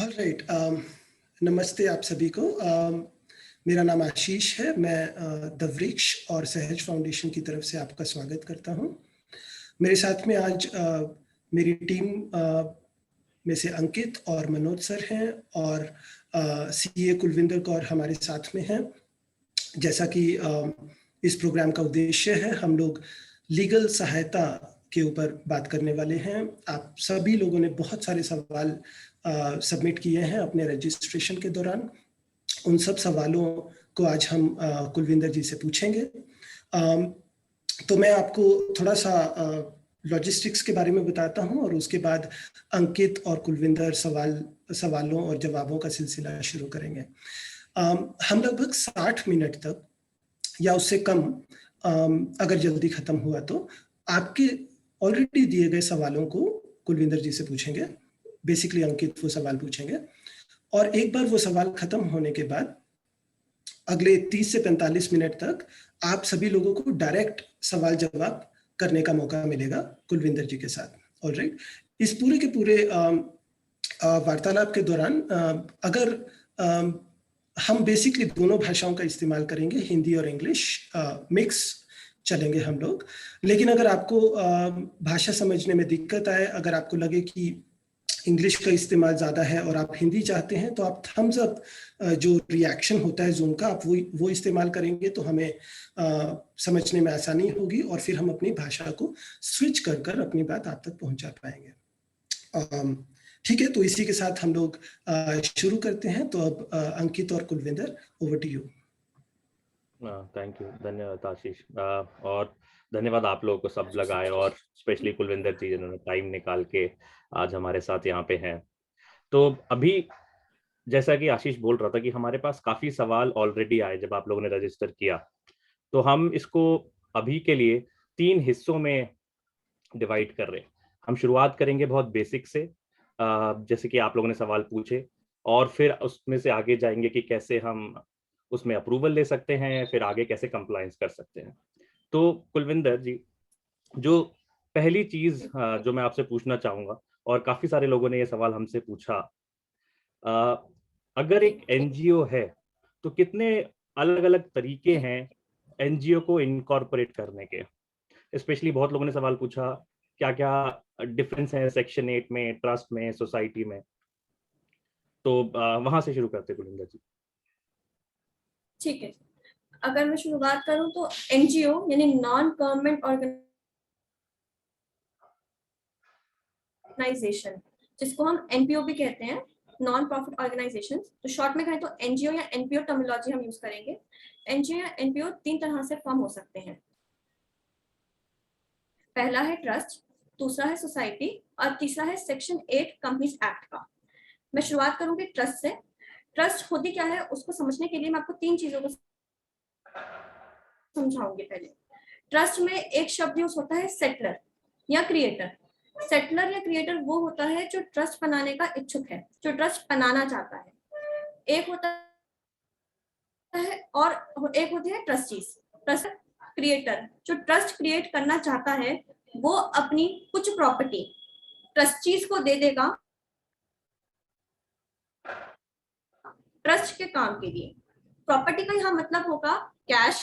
Alright, नमस्ते आप सभी को। मेरा नाम आशीष है। मैं द वृक्ष और सहज फाउंडेशन की तरफ से आपका स्वागत करता हूं। मेरे साथ में आज मेरी टीम में से अंकित और मनोज सर हैं और सीए कुलविंदर कौर हमारे साथ में हैं। जैसा कि इस प्रोग्राम का उद्देश्य है, हम लोग लीगल सहायता के ऊपर बात करने वाले हैं। आप सभी लोगों ने बहुत सारे सवाल सबमिट किए हैं अपने रजिस्ट्रेशन के दौरान। उन सब सवालों को आज हम कुलविंदर जी से पूछेंगे। तो मैं आपको थोड़ा सा लॉजिस्टिक्स के बारे में बताता हूं और उसके बाद अंकित और कुलविंदर सवालों और जवाबों का सिलसिला शुरू करेंगे। हम लगभग 60 मिनट तक या उससे कम, अगर जल्दी खत्म हुआ तो आपके ऑलरेडी दिए गए सवालों को कुलविंदर जी से पूछेंगे। बेसिकली अंकित वो सवाल पूछेंगे और एक बार वो सवाल खत्म होने के बाद अगले 30 से 45 मिनट तक आप सभी लोगों को डायरेक्ट सवाल जवाब करने का मौका मिलेगा कुलविंदर जी के साथ। ऑलराइट, इस पूरे के पूरे वार्तालाप के दौरान अगर हम बेसिकली दोनों भाषाओं का इस्तेमाल करेंगे, हिंदी और इंग्लिश मिक्स चलेंगे हम लोग। लेकिन अगर आपको भाषा समझने में दिक्कत आए, अगर आपको लगे कि इंग्लिश का इस्तेमाल ज़्यादा है और आप हिंदी चाहते हैं, तो आप थम्स अप जो रिएक्शन होता है जूम का, आप वो इस्तेमाल करेंगे तो हमें समझने में आसानी होगी और फिर हम अपनी भाषा को स्विच कर कर अपनी बात आप तक पहुंचा पाएंगे। ठीक है, तो इसी के साथ हम लोग शुरू करते हैं। तो अब अंकित और Kulvinder, over to you. Thank you, धन्यवाद आशीष, और धन्यवाद आप लोगों को सब लगाए, और स्पेशली कुलविंदर जी जिन्होंने टाइम निकाल के आज हमारे साथ यहाँ पे हैं। तो अभी जैसा कि आशीष बोल रहा था कि हमारे पास काफी सवाल ऑलरेडी आए जब आप लोगों ने रजिस्टर किया, तो हम इसको अभी के लिए 3 हिस्सों में डिवाइड कर रहे हैं। हम शुरुआत करेंगे बहुत बेसिक से, जैसे कि आप लोगों ने सवाल पूछे, और फिर उसमें से आगे जाएंगे कि कैसे हम उसमें अप्रूवल ले सकते हैं, फिर आगे कैसे कंप्लायंस कर सकते हैं। तो कुलविंदर जी, जो पहली चीज जो मैं आपसे पूछना चाहूंगा, और काफी सारे लोगों ने ये सवाल हमसे पूछा, अगर एक एनजीओ है तो कितने अलग अलग तरीके हैं एनजीओ को इनकॉर्पोरेट करने के। स्पेशली बहुत लोगों ने सवाल पूछा क्या क्या डिफरेंस है सेक्शन 8 में, ट्रस्ट में, सोसाइटी में। तो वहां से शुरू करते कुलविंदर जी। ठीक है, अगर मैं शुरुआत करूं तो एनजीओ यानी नॉन गवर्नमेंट ऑर्गेनाइजेशन, जिसको हम एनपीओ भी कहते हैं, नॉन प्रॉफिट ऑर्गेनाइजेशन। तो शॉर्ट में कहें तो एनजीओ या एनपीओ टर्मिनोलॉजी हम यूज करेंगे। एनजीओ या एनपीओ 3 तरह से फॉर्म हो सकते हैं। पहला है ट्रस्ट, दूसरा है सोसाइटी और तीसरा है सेक्शन 8 कंपनीज एक्ट का। मैं शुरुआत करूंगी ट्रस्ट से। ट्रस्ट होती क्या है उसको समझने के लिए मैं आपको 3 चीजों को समझाऊंगी। पहले, ट्रस्ट में एक शब्द यूज होता है सेटलर या क्रिएटर। सेटलर या क्रिएटर वो होता है जो ट्रस्ट बनाने का इच्छुक है, जो ट्रस्ट बनाना चाहता है। एक होता है और एक होती है ट्रस्टीज। ट्रस्ट क्रिएटर जो ट्रस्ट क्रिएट करना चाहता है वो अपनी कुछ प्रॉपर्टी ट्रस्टीज को दे देगा ट्रस्ट के काम के लिए। प्रॉपर्टी का यहाँ मतलब होगा कैश,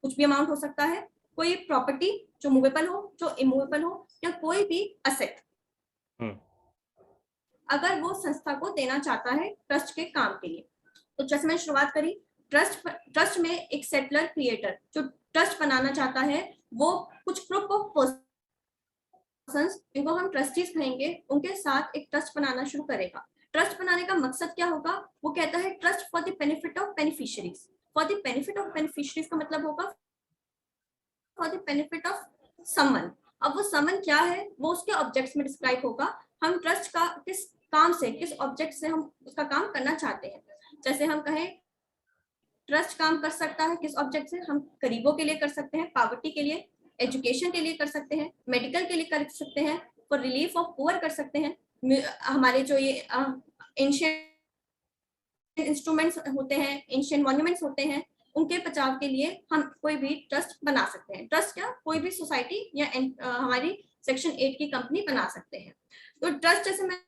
कुछ भी अमाउंट हो सकता है, कोई प्रॉपर्टी जो मूवेबल हो, जो इमूवेबल हो, या कोई भी असेट अगर वो संस्था को देना चाहता है ट्रस्ट के काम के लिए। तो जैसे मैंने शुरुआत करी, ट्रस्ट में एक सेटलर क्रिएटर जो ट्रस्ट बनाना चाहता है वो कुछ ग्रुप ऑफ पर्संस, जिनको हम ट्रस्टीज कहेंगे, उनके साथ एक ट्रस्ट बनाना शुरू करेगा। ट्रस्ट बनाने का मकसद क्या होगा? वो कहता है trust for the benefit of beneficiaries. For the benefit of beneficiaries का मतलब होगा for the benefit of someone. अब वो समवन क्या है वो उसके ऑब्जेक्ट्स में डिस्क्राइब होगा। हम ट्रस्ट का किस काम से, किस ऑब्जेक्ट से हम उसका काम करना चाहते हैं। जैसे हम कहें ट्रस्ट काम कर सकता है किस ऑब्जेक्ट से, हम गरीबों के लिए कर सकते हैं, पॉवर्टी के लिए, एजुकेशन के लिए कर सकते हैं, मेडिकल के लिए कर सकते हैं, फॉर रिलीफ ऑफ पुअर कर सकते हैं। हमारे जो ये एंशिएंट इंस्ट्रूमेंट्स होते हैं, एंशिएंट मॉन्यूमेंट्स होते हैं, उनके बचाव के लिए हम कोई भी ट्रस्ट बना सकते हैं। ट्रस्ट क्या, कोई भी सोसाइटी या हमारी सेक्शन 8 की कंपनी बना सकते हैं। तो ट्रस्ट जैसे मैं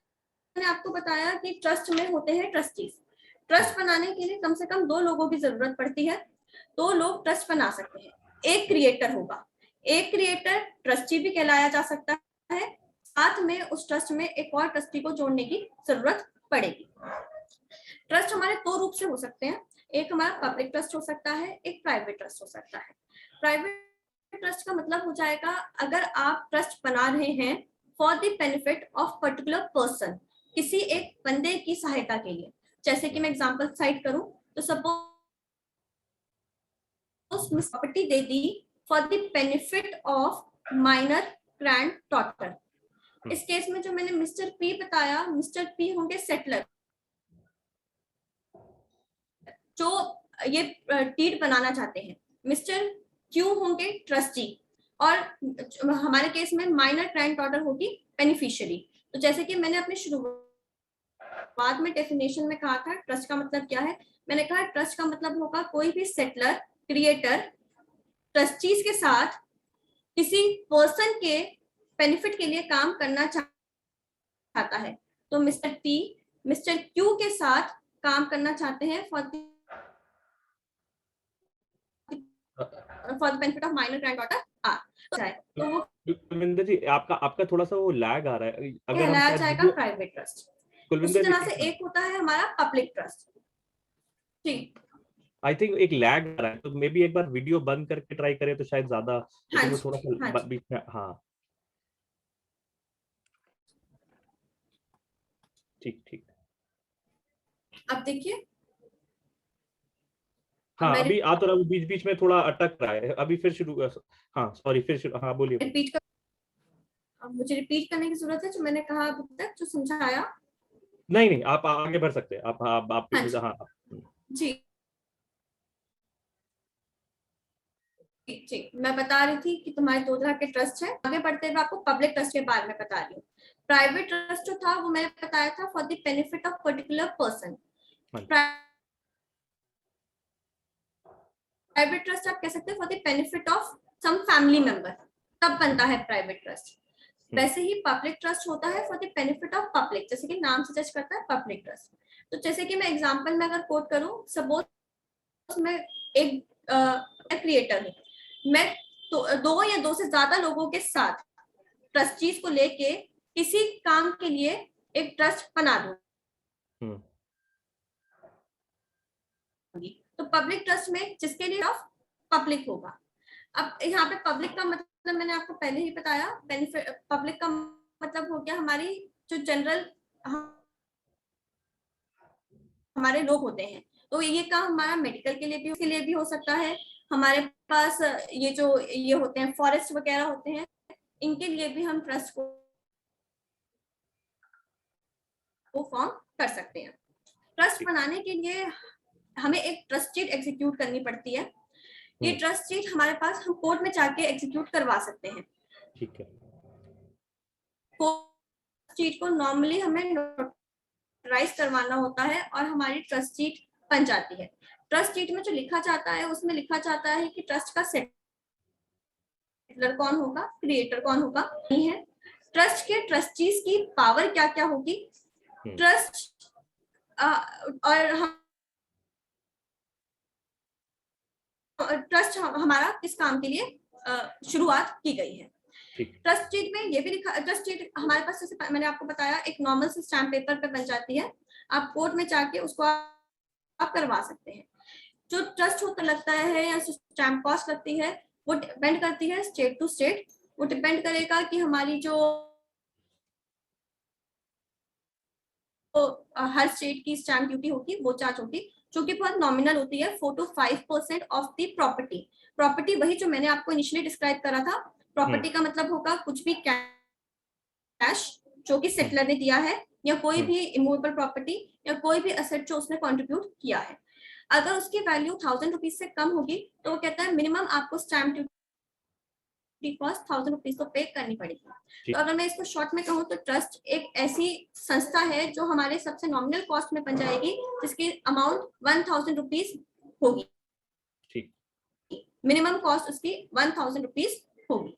मैंने आपको बताया कि ट्रस्ट में होते हैं ट्रस्टीज। ट्रस्ट बनाने के लिए कम से कम 2 लोगों की जरूरत पड़ती है। 2 लोग ट्रस्ट बना सकते हैं। एक क्रिएटर होगा, एक क्रिएटर ट्रस्टी भी कहलाया जा सकता है। साथ में उस ट्रस्ट में एक और ट्रस्टी को जोड़ने की जरूरत पड़ेगी। ट्रस्ट हमारे 2 रूप से हो सकते हैं। एक हमारा पब्लिक ट्रस्ट हो सकता है, एक प्राइवेट ट्रस्ट हो सकता है। प्राइवेट ट्रस्ट का मतलब हो जाएगा अगर आप ट्रस्ट बना रहे हैं for the benefit of particular person, किसी एक बंदे की सहायता के लिए। जैसे कि मैं एग्जांपल साइट करूं तो suppose property they the for the benefit of minor grand daughter. इस केस में जो मैंने मिस्टर पी बताया, मिस्टर पी होंगे सेटलर जो ये डीड बनाना चाहते हैं। मिस्टर क्यू होंगे ट्रस्टी और हमारे केस में माइनर ग्रैंड डॉटर होगी बेनिफिशियरी। तो जैसे कि मैंने अपने शुरुआत में डेफिनेशन में कहा था ट्रस्ट का मतलब क्या है, मैंने कहा ट्रस्ट का मतलब होगा कोई भी सेटलर क्रिएटर ट्रस्टीज के साथ किसी पर्सन के बेनिफिट के लिए काम करना चाहता है। तो मिस्टर पी मिस्टर क्यू के साथ काम करना चाहते हैं for the benefit of minor granddaughter are. तो वो कुलविंदर जी आपका थोड़ा सा वो लैग आ रहा है। अगर हम कहलाया जाएगा प्राइवेट ट्रस्ट। उसी कुलविंदर तरह से जी एक होता है हमारा पब्लिक ट्रस्ट। ठीक, आई थिंक एक लैग आ रहा है, तो मे बी एक बार वीडियो बंद करके ट्राई करें तो शायद ज्यादा, हाँ वो जी, थोड़ा हाँ सा जी। बीच में। हाँ ठीक ठीक। अब देखिए, हाँ मैं अभी आ तो रहा, बीच बीच में थोड़ा अटक रहा है। अभी फिर शुरू। हाँ सॉरी, फिर शुरू। हाँ बोलिए। रिपीट कर, अब मुझे रिपीट करने की जरूरत है जो मैंने कहा अभी तक, जो समझाया। नहीं नहीं, आप आगे बढ़ सकते हैं। आप हाँ जी, हाँ जी ठीक। मैं बता रही थी कि तुम्हारे 2 तरह के ट्रस्ट है। आगे बढ़ते हुए आपको पब्लिक ट्रस्ट के बारे में बता रही हूँ। प्राइवेट ट्रस्ट जो था वो मैंने बताया था for the benefit of particular person. Private trust आप कह सकते हैं for the benefit of some family member, तब बनता है प्राइवेट ट्रस्ट। वैसे ही पब्लिक ट्रस्ट होता है for the benefit of public, जैसे कि नाम सजेस्ट करता है पब्लिक ट्रस्ट। तो जैसे कि मैं एग्जांपल में अगर कोट करूं, सपोज मैं एक क्रिएटर हूं, मैं तो 2 या 2 से ज्यादा लोगों के साथ ट्रस्टीज को लेके किसी काम के लिए एक ट्रस्ट बना दूंगी। तो पब्लिक ट्रस्ट में जिसके लिए ऑफ पब्लिक होगा। अब यहाँ पे पब्लिक का मतलब मैंने आपको पहले ही बताया, बेनिफिट पब्लिक का मतलब हो गया हमारी जो जनरल हमारे लोग होते हैं। तो ये काम हमारा मेडिकल के लिए भी हो सकता है। हमारे पास ये जो ये होते हैं फॉरेस्ट वगैरह होते हैं, इनके लिए भी हम ट्रस्ट को फॉर्म कर सकते हैं। ट्रस्ट बनाने के लिए हमें एक ट्रस्ट शीट एग्जीक्यूट करनी पड़ती है। ये ट्रस्ट शीट हमारे पास हम कोर्ट में जाके एग्जीक्यूट करवा सकते हैं। ठीक है। ट्रस्ट शीट को नॉर्मली हमें नोटराइज करवाना होता है और हमारी ट्रस्ट शीट बन जाती है। ट्रस्ट शीट में जो लिखा जाता है उसमें लिखा जाता है कि ट्रस्ट का सेटलर कौन होगा, क्रिएटर कौन होगा, नहीं है। ट्रस्ट के ट्रस्टीज की पावर क्या क्या होगी, ट्रस्ट और हम ट्रस्ट हमारा किस काम के लिए शुरुआत की गई है। ट्रस्ट शीट में ये भी लिखा, ट्रस्ट शीट हमारे पास जैसे मैंने आपको बताया एक नॉर्मल से स्टैम्प पेपर पे बन जाती है। आप कोर्ट में जाके उसको आप करवा सकते हैं। जो ट्रस्ट होता लगता है या स्टैम्प कॉस्ट लगती है वो डिपेंड करती है स्टेट टू स्टेट। वो डिपेंड करेगा कि हमारी जो हर स्टेट की स्टैम्प ड्यूटी होगी वो चार्ज होगी, जो कि बहुत नॉमिनल होती है, 4 to 5% of the property. Property वही जो मैंने आपको इनिशियली डिस्क्राइब करा था। प्रॉपर्टी का मतलब होगा कुछ भी कैश जो कि सेटलर ने दिया है, या कोई भी इमूवेबल प्रॉपर्टी या कोई भी एसेट जो उसने कंट्रीब्यूट किया है। अगर उसकी वैल्यू 1000 रुपीज से कम होगी तो वो कहता है मिनिमम आपको स्टैम्प ड्यूटी कॉस्ट 1000 रुपीज तो पे करनी पड़ेगी। तो अगर मैं इसको शॉर्ट में कहूँ तो ट्रस्ट एक ऐसी संस्था है जो हमारे सबसे नॉमिनल कॉस्ट में बन जाएगी, जिसकी अमाउंट 1000 रुपीज होगी। मिनिमम कॉस्ट उसकी 1000 रुपीज होगी।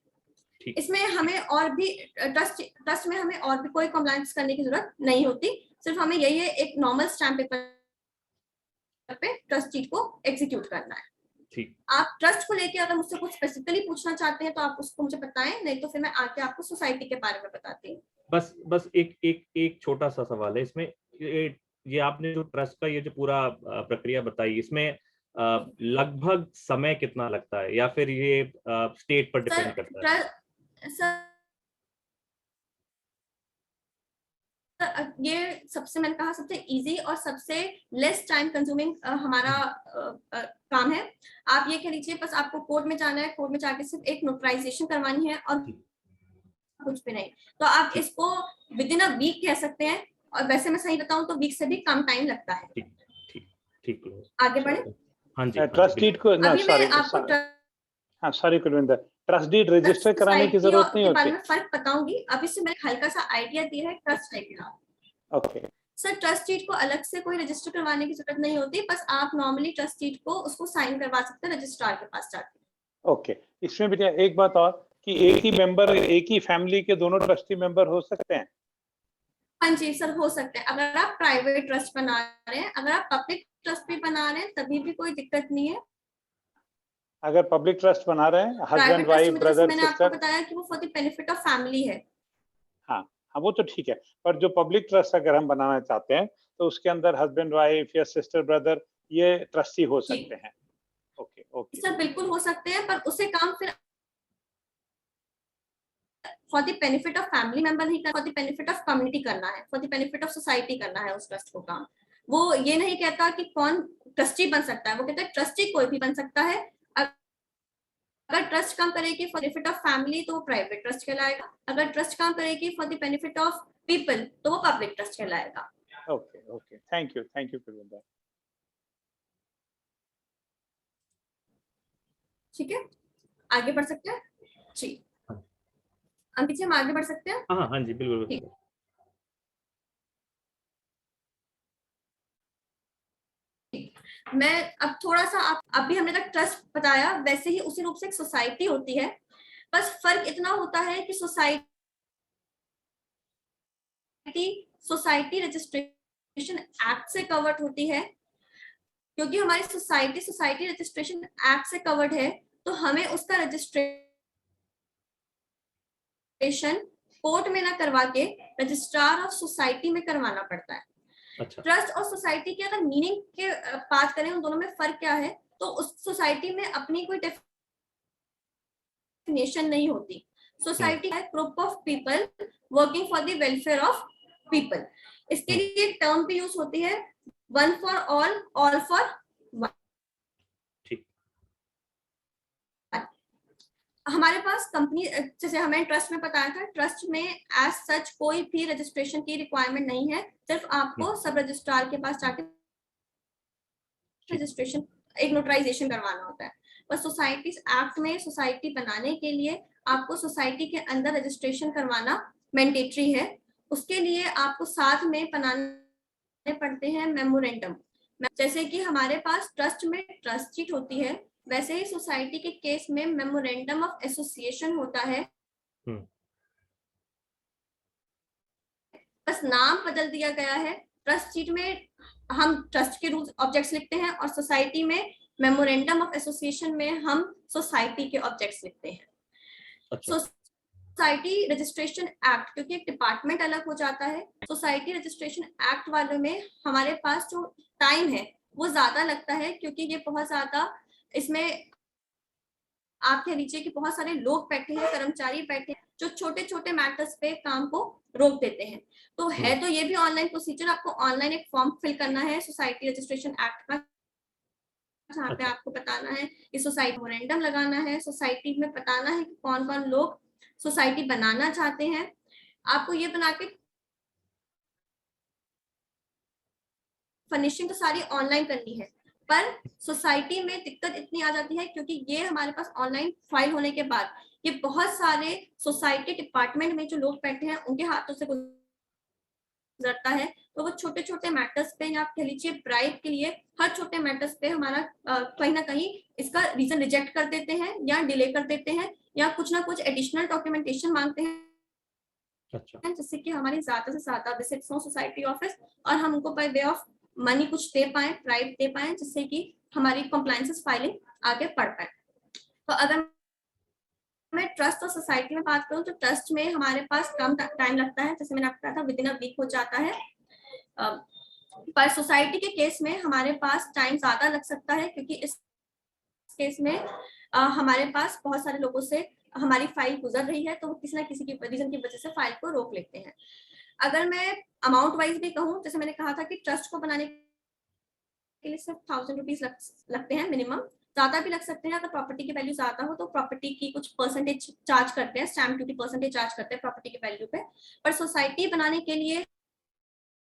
ठीक। इसमें हमें और भी ट्रस्ट में हमें और भी कोई कंप्लायंस करने की जरूरत नहीं होती, सिर्फ हमें यही है एक नॉर्मल स्टैम्प पेपर पे ट्रस्ट डीड को एग्जीक्यूट करना है। ठीक। आप ट्रस्ट को लेके अगर मुझसे कुछ स्पेसिफिकली पूछना चाहते हैं तो आप उसको मुझे बताएं, नहीं तो फिर मैं आके आपको सोसाइटी के बारे में बताती हूँ। बस एक छोटा सा सवाल है इसमें, ये आपने जो ट्रस्ट का ये जो पूरा प्रक्रिया बताई, इसमें लगभग समय कितना लगता है, या फिर ये स्टेट पर डिपेंड करता है? ये सबसे, मैंने कहा, सबसे इजी और सबसे लेस टाइम कंज्यूमिंग हमारा काम है। आप ये कह लीजिए बस आपको कोर्ट में जाना है, कोर्ट में जाके सिर्फ एक नोटराइजेशन करवानी है और कुछ भी नहीं, तो आप इसको विद इन अ वीक कह सकते हैं, और वैसे मैं सही बताऊं तो वीक से भी कम टाइम लगता है। ठीक ठीक ठीक। आगे बढ़े। हाँ जी। ट्रस्ट डीड को ना, अभी मैं आपको हाँ sorry Kulvinder, trust deed register कराने की जरूरत नहीं के बारे होती? में फर्क बताऊंगी। अभी से मैंने हल्का सा आइडिया दिया है ट्रस्ट डीड का। ओके सर, ट्रस्ट डीड को अलग से कोई रजिस्टर करवाने की जरूरत नहीं होती, बस आप नॉर्मली ट्रस्ट डीड को उसको साइन करवा सकते हैं रजिस्ट्रार के पास जाके। ओके, इसमें भी एक बात और कि एक ही मेंबर, एक ही फैमिली के दोनों ट्रस्टी मेंबर हो सकते हैं? हाँ जी सर, हो सकते हैं। अगर आप प्राइवेट ट्रस्ट बना रहे हैं, अगर आप पब्लिक ट्रस्ट भी बना रहे हैं तभी भी कोई दिक्कत नहीं है। अगर पब्लिक ट्रस्ट बना रहे हैं, हस्बैंड वाइफ ब्रदर मैंने आपको सिस्टर, बताया कि वो for the benefit of family है। हाँ हाँ वो तो ठीक है, पर जो पब्लिक ट्रस्ट अगर हम बनाना चाहते हैं तो उसके अंदर हस्बैंड वाइफ या सिस्टर ब्रदर ये ट्रस्टी हो सकते हैं? ओके ओके सर बिल्कुल हो सकते हैं, पर उसे काम फिर for the benefit of family member नहीं करना, for the benefit of community करना है, for the benefit of society करना है उस ट्रस्ट को काम। वो ये नहीं कहता कि कौन ट्रस्टी बन सकता है, वो कहता है ट्रस्टी कोई भी बन सकता है। अगर ट्रस्ट काम करेगी फॉर बेनिफिट ऑफ फैमिली तो वो प्राइवेट ट्रस्ट कहलाएगा, अगर ट्रस्ट काम करेगी for the benefit of people तो वो पब्लिक ट्रस्ट कहलाएगा। Okay okay, thank you Kulvinder. ठीक है, आगे बढ़ सकते हैं जी। अंकित जी, हम आगे बढ़ सकते हैं? हाँ जी बिल्कुल। मैं अब थोड़ा सा, अभी हमने तक ट्रस्ट बताया, वैसे ही उसी रूप से एक सोसाइटी होती है, बस फर्क इतना होता है कि सोसाइटी रजिस्ट्रेशन एक्ट से कवर्ड होती है। क्योंकि हमारी सोसाइटी रजिस्ट्रेशन एक्ट से कवर्ड है, तो हमें उसका रजिस्ट्रेशन कोर्ट में ना करवा के रजिस्ट्रार ऑफ सोसाइटी में करवाना पड़ता है। अच्छा। ट्रस्ट और सोसाइटी की अगर मीनिंग के बात करें, उन दोनों में फर्क क्या है, तो उस सोसाइटी में अपनी कोई डेफिनेशन नहीं होती। सोसाइटी है group of people working for the welfare of people. इसके लिए एक टर्म भी यूज होती है, one for all for one. हमारे पास कंपनी, जैसे हमें ट्रस्ट में बताया था, ट्रस्ट में एज सच कोई भी रजिस्ट्रेशन की रिक्वायरमेंट नहीं है, सिर्फ आपको सब रजिस्ट्रार के पास जाके रजिस्ट्रेशन, एक नोटराइजेशन करवाना होता है। बस सोसाइटीज एक्ट में सोसाइटी बनाने के लिए आपको सोसाइटी के अंदर रजिस्ट्रेशन करवाना मैंडेटरी है। उसके लिए आपको साथ में बनाने पड़ते हैं मेमोरेंडम। जैसे कि हमारे पास ट्रस्ट में ट्रस्ट शीट होती है, वैसे ही सोसाइटी के केस में मेमोरेंडम ऑफ एसोसिएशन होता है। बस नाम बदल दिया गया है। ट्रस्ट शीट में हम ट्रस्ट के रूल्स ऑब्जेक्ट्स लिखते हैं, और सोसाइटी में मेमोरेंडम ऑफ एसोसिएशन में हम सोसाइटी के ऑब्जेक्ट्स लिखते हैं। अच्छा। सोसाइटी रजिस्ट्रेशन एक्ट, क्योंकि एक डिपार्टमेंट अलग हो जाता है, सोसाइटी रजिस्ट्रेशन एक्ट वाले में हमारे पास जो टाइम है वो ज्यादा लगता है, क्योंकि ये बहुत ज्यादा, इसमें आप कह लीजिए कि बहुत सारे लोग बैठे हैं, कर्मचारी बैठे हैं, जो छोटे छोटे मैटर्स पे काम को रोक देते हैं। तो है तो ये भी ऑनलाइन प्रोसीजर, आपको ऑनलाइन एक फॉर्म फिल करना है सोसाइटी रजिस्ट्रेशन एक्ट का, जहाँ पे आपको बताना है कि सोसाइटी मेमोरेंडम लगाना है, सोसाइटी में बताना है कि कौन कौन लोग सोसाइटी बनाना चाहते हैं। आपको ये बना के फर्निशिंग तो सारी ऑनलाइन करनी है, पर सोसाइटी में दिक्कत इतनी आ जाती है, क्योंकि ये हमारे पास ऑनलाइन फाइल होने के बाद ये बहुत सारे सोसाइटी डिपार्टमेंट में जो लोग बैठे हैं उनके हाथों से गुजरता है, तो वो छोटे छोटे मैटर्स पे, या आप कह लीजिए ब्राइब के लिए हर छोटे मैटर्स पे हमारा कहीं ना कहीं इसका रीजन रिजेक्ट कर देते हैं या डिले कर देते हैं, या कुछ ना कुछ एडिशनल डॉक्यूमेंटेशन मांगते हैं। अच्छा, जिससे कि हमारी ज्यादा से ज्यादा विजिट्स हो सोसाइटी ऑफिस, और हम उनको बाय वे ऑफ मनी कुछ दे पाए, प्राइब दे पाए, जिससे कि हमारी कंप्लायंसेस फाइलिंग आगे बढ़ पाए। तो अगर मैं ट्रस्ट और सोसाइटी में बात करूं तो ट्रस्ट में हमारे पास कम टाइम लगता है, जैसे मैंने आपको कहा था विद इन अ वीक हो जाता है, पर सोसाइटी के केस में हमारे पास टाइम ज्यादा लग सकता है, क्योंकि इस केस में हमारे पास बहुत सारे लोगों से हमारी फाइल गुजर रही है, तो वो किसी ना किसी की रीजन की वजह से फाइल को रोक लेते हैं। अगर मैं अमाउंट वाइज भी कहूँ, जैसे मैंने कहा था कि ट्रस्ट को बनाने के लिए सिर्फ 1000 रुपीज लगते हैं मिनिमम, ज्यादा भी लग सकते हैं अगर प्रॉपर्टी की वैल्यू ज्यादा हो तो प्रॉपर्टी की कुछ परसेंटेज चार्ज करते हैं, स्टैम्प ड्यूटी परसेंटेज चार्ज करते हैं प्रॉपर्टी की वैल्यू पे। पर सोसाइटी बनाने के लिए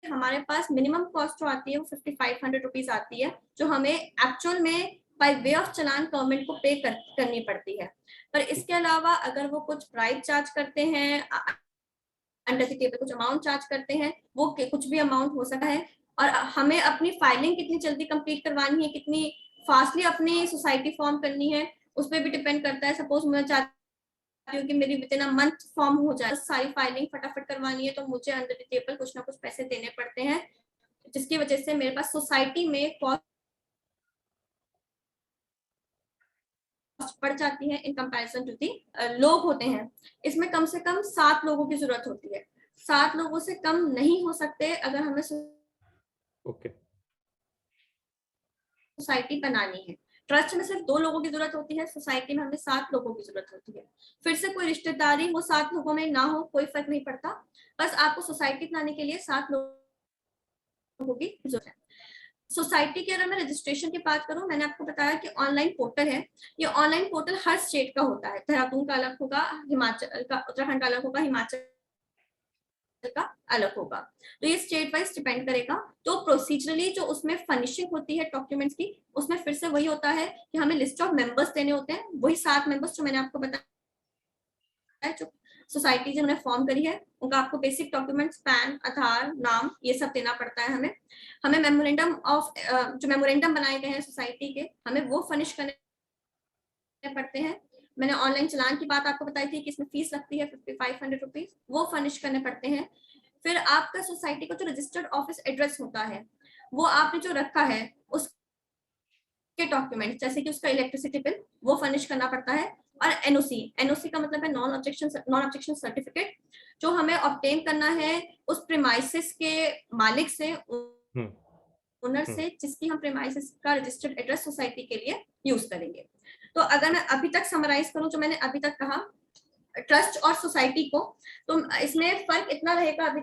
हमारे पास मिनिमम कॉस्ट जो आती है वो 5500 रुपीज आती है, जो हमें एक्चुअल में by way of challan government को पे करनी पड़ती है। पर इसके अलावा अगर वो कुछ प्राइस चार्ज करते हैं, अंडर द टेबल कुछ अमाउंट चार्ज करते हैं, वो कुछ भी अमाउंट हो सकता है, और हमें अपनी फाइलिंग कितनी जल्दी कंप्लीट करवानी है, कितनी फास्टली अपनी सोसाइटी फॉर्म करनी है, उस पर भी डिपेंड करता है। सपोज मैं चाहती हूँ कि मेरी with in a month form हो जाए, सारी फाइलिंग फटाफट करवानी है, तो मुझे अंडर द टेबल कुछ ना कुछ पैसे देने पड़ते हैं, जिसकी वजह से मेरे पास सोसाइटी में कॉस्ट बढ़ जाती है इन कंपैरिजन टू दी। लोग होते हैं इसमें कम से कम 7 लोगों की जरूरत होती है, 7 लोगों से कम नहीं हो सकते अगर हमें ओके, सोसाइटी बनानी है। ट्रस्ट में सिर्फ 2 लोगों की जरूरत होती है, सोसाइटी में हमें 7 लोगों की जरूरत होती है। फिर से कोई रिश्तेदारी वो 7 लोगों में ना हो, कोई फर्क नहीं पड़ता, बस आपको सोसाइटी बनाने के लिए 7 लोगों की जरूरत है। सोसाइटी के अगर मैं रजिस्ट्रेशन की बात करूं, मैंने आपको बताया कि ऑनलाइन पोर्टल है, ये ऑनलाइन पोर्टल हर स्टेट का होता है, देहरादून का अलग होगा, हिमाचल का, उत्तराखंड का अलग होगा, हिमाचल का अलग होगा, तो ये स्टेट वाइज डिपेंड करेगा। तो प्रोसीजरली जो उसमें फर्निशिंग होती है डॉक्यूमेंट्स की, उसमें फिर से वही होता है कि हमें लिस्ट ऑफ मेंबर्स देने होते हैं, वही 7 मेंबर्स जो मैंने आपको बताया, जो सोसाइटी जिन्होंने फॉर्म करी है उनका आपको बेसिक डॉक्यूमेंट्स, पैन, आधार, नाम, ये सब देना पड़ता है हमें मेमोरेंडम ऑफ जो मेमोरेंडम बनाए गए हैं सोसाइटी के, हमें वो फर्निश करने पड़ते हैं। मैंने ऑनलाइन चलान की बात आपको बताई थी कि इसमें फीस लगती है 5500 रुपीज, वो फर्निश करने पड़ते हैं। फिर आपका सोसाइटी का जो रजिस्टर्ड ऑफिस एड्रेस होता है, वो आपने जो रखा है उसके डॉक्यूमेंट, जैसे कि उसका इलेक्ट्रिसिटी बिल, वो फर्निश करना पड़ता है। और एनओसी का मतलब है नॉन ऑब्जेक्शन सर्टिफिकेट, जो हमें ऑब्टेन करना है उस प्रीमाइसेस के मालिक से, ओनर से, जिसकी हम प्रीमाइसेस का रजिस्टर्ड एड्रेस सोसाइटी के लिए यूज करेंगे। तो अगर मैं अभी तक समराइज करूं जो मैंने अभी तक कहा ट्रस्ट और सोसाइटी को, तो इसमें फर्क इतना रहेगा अभी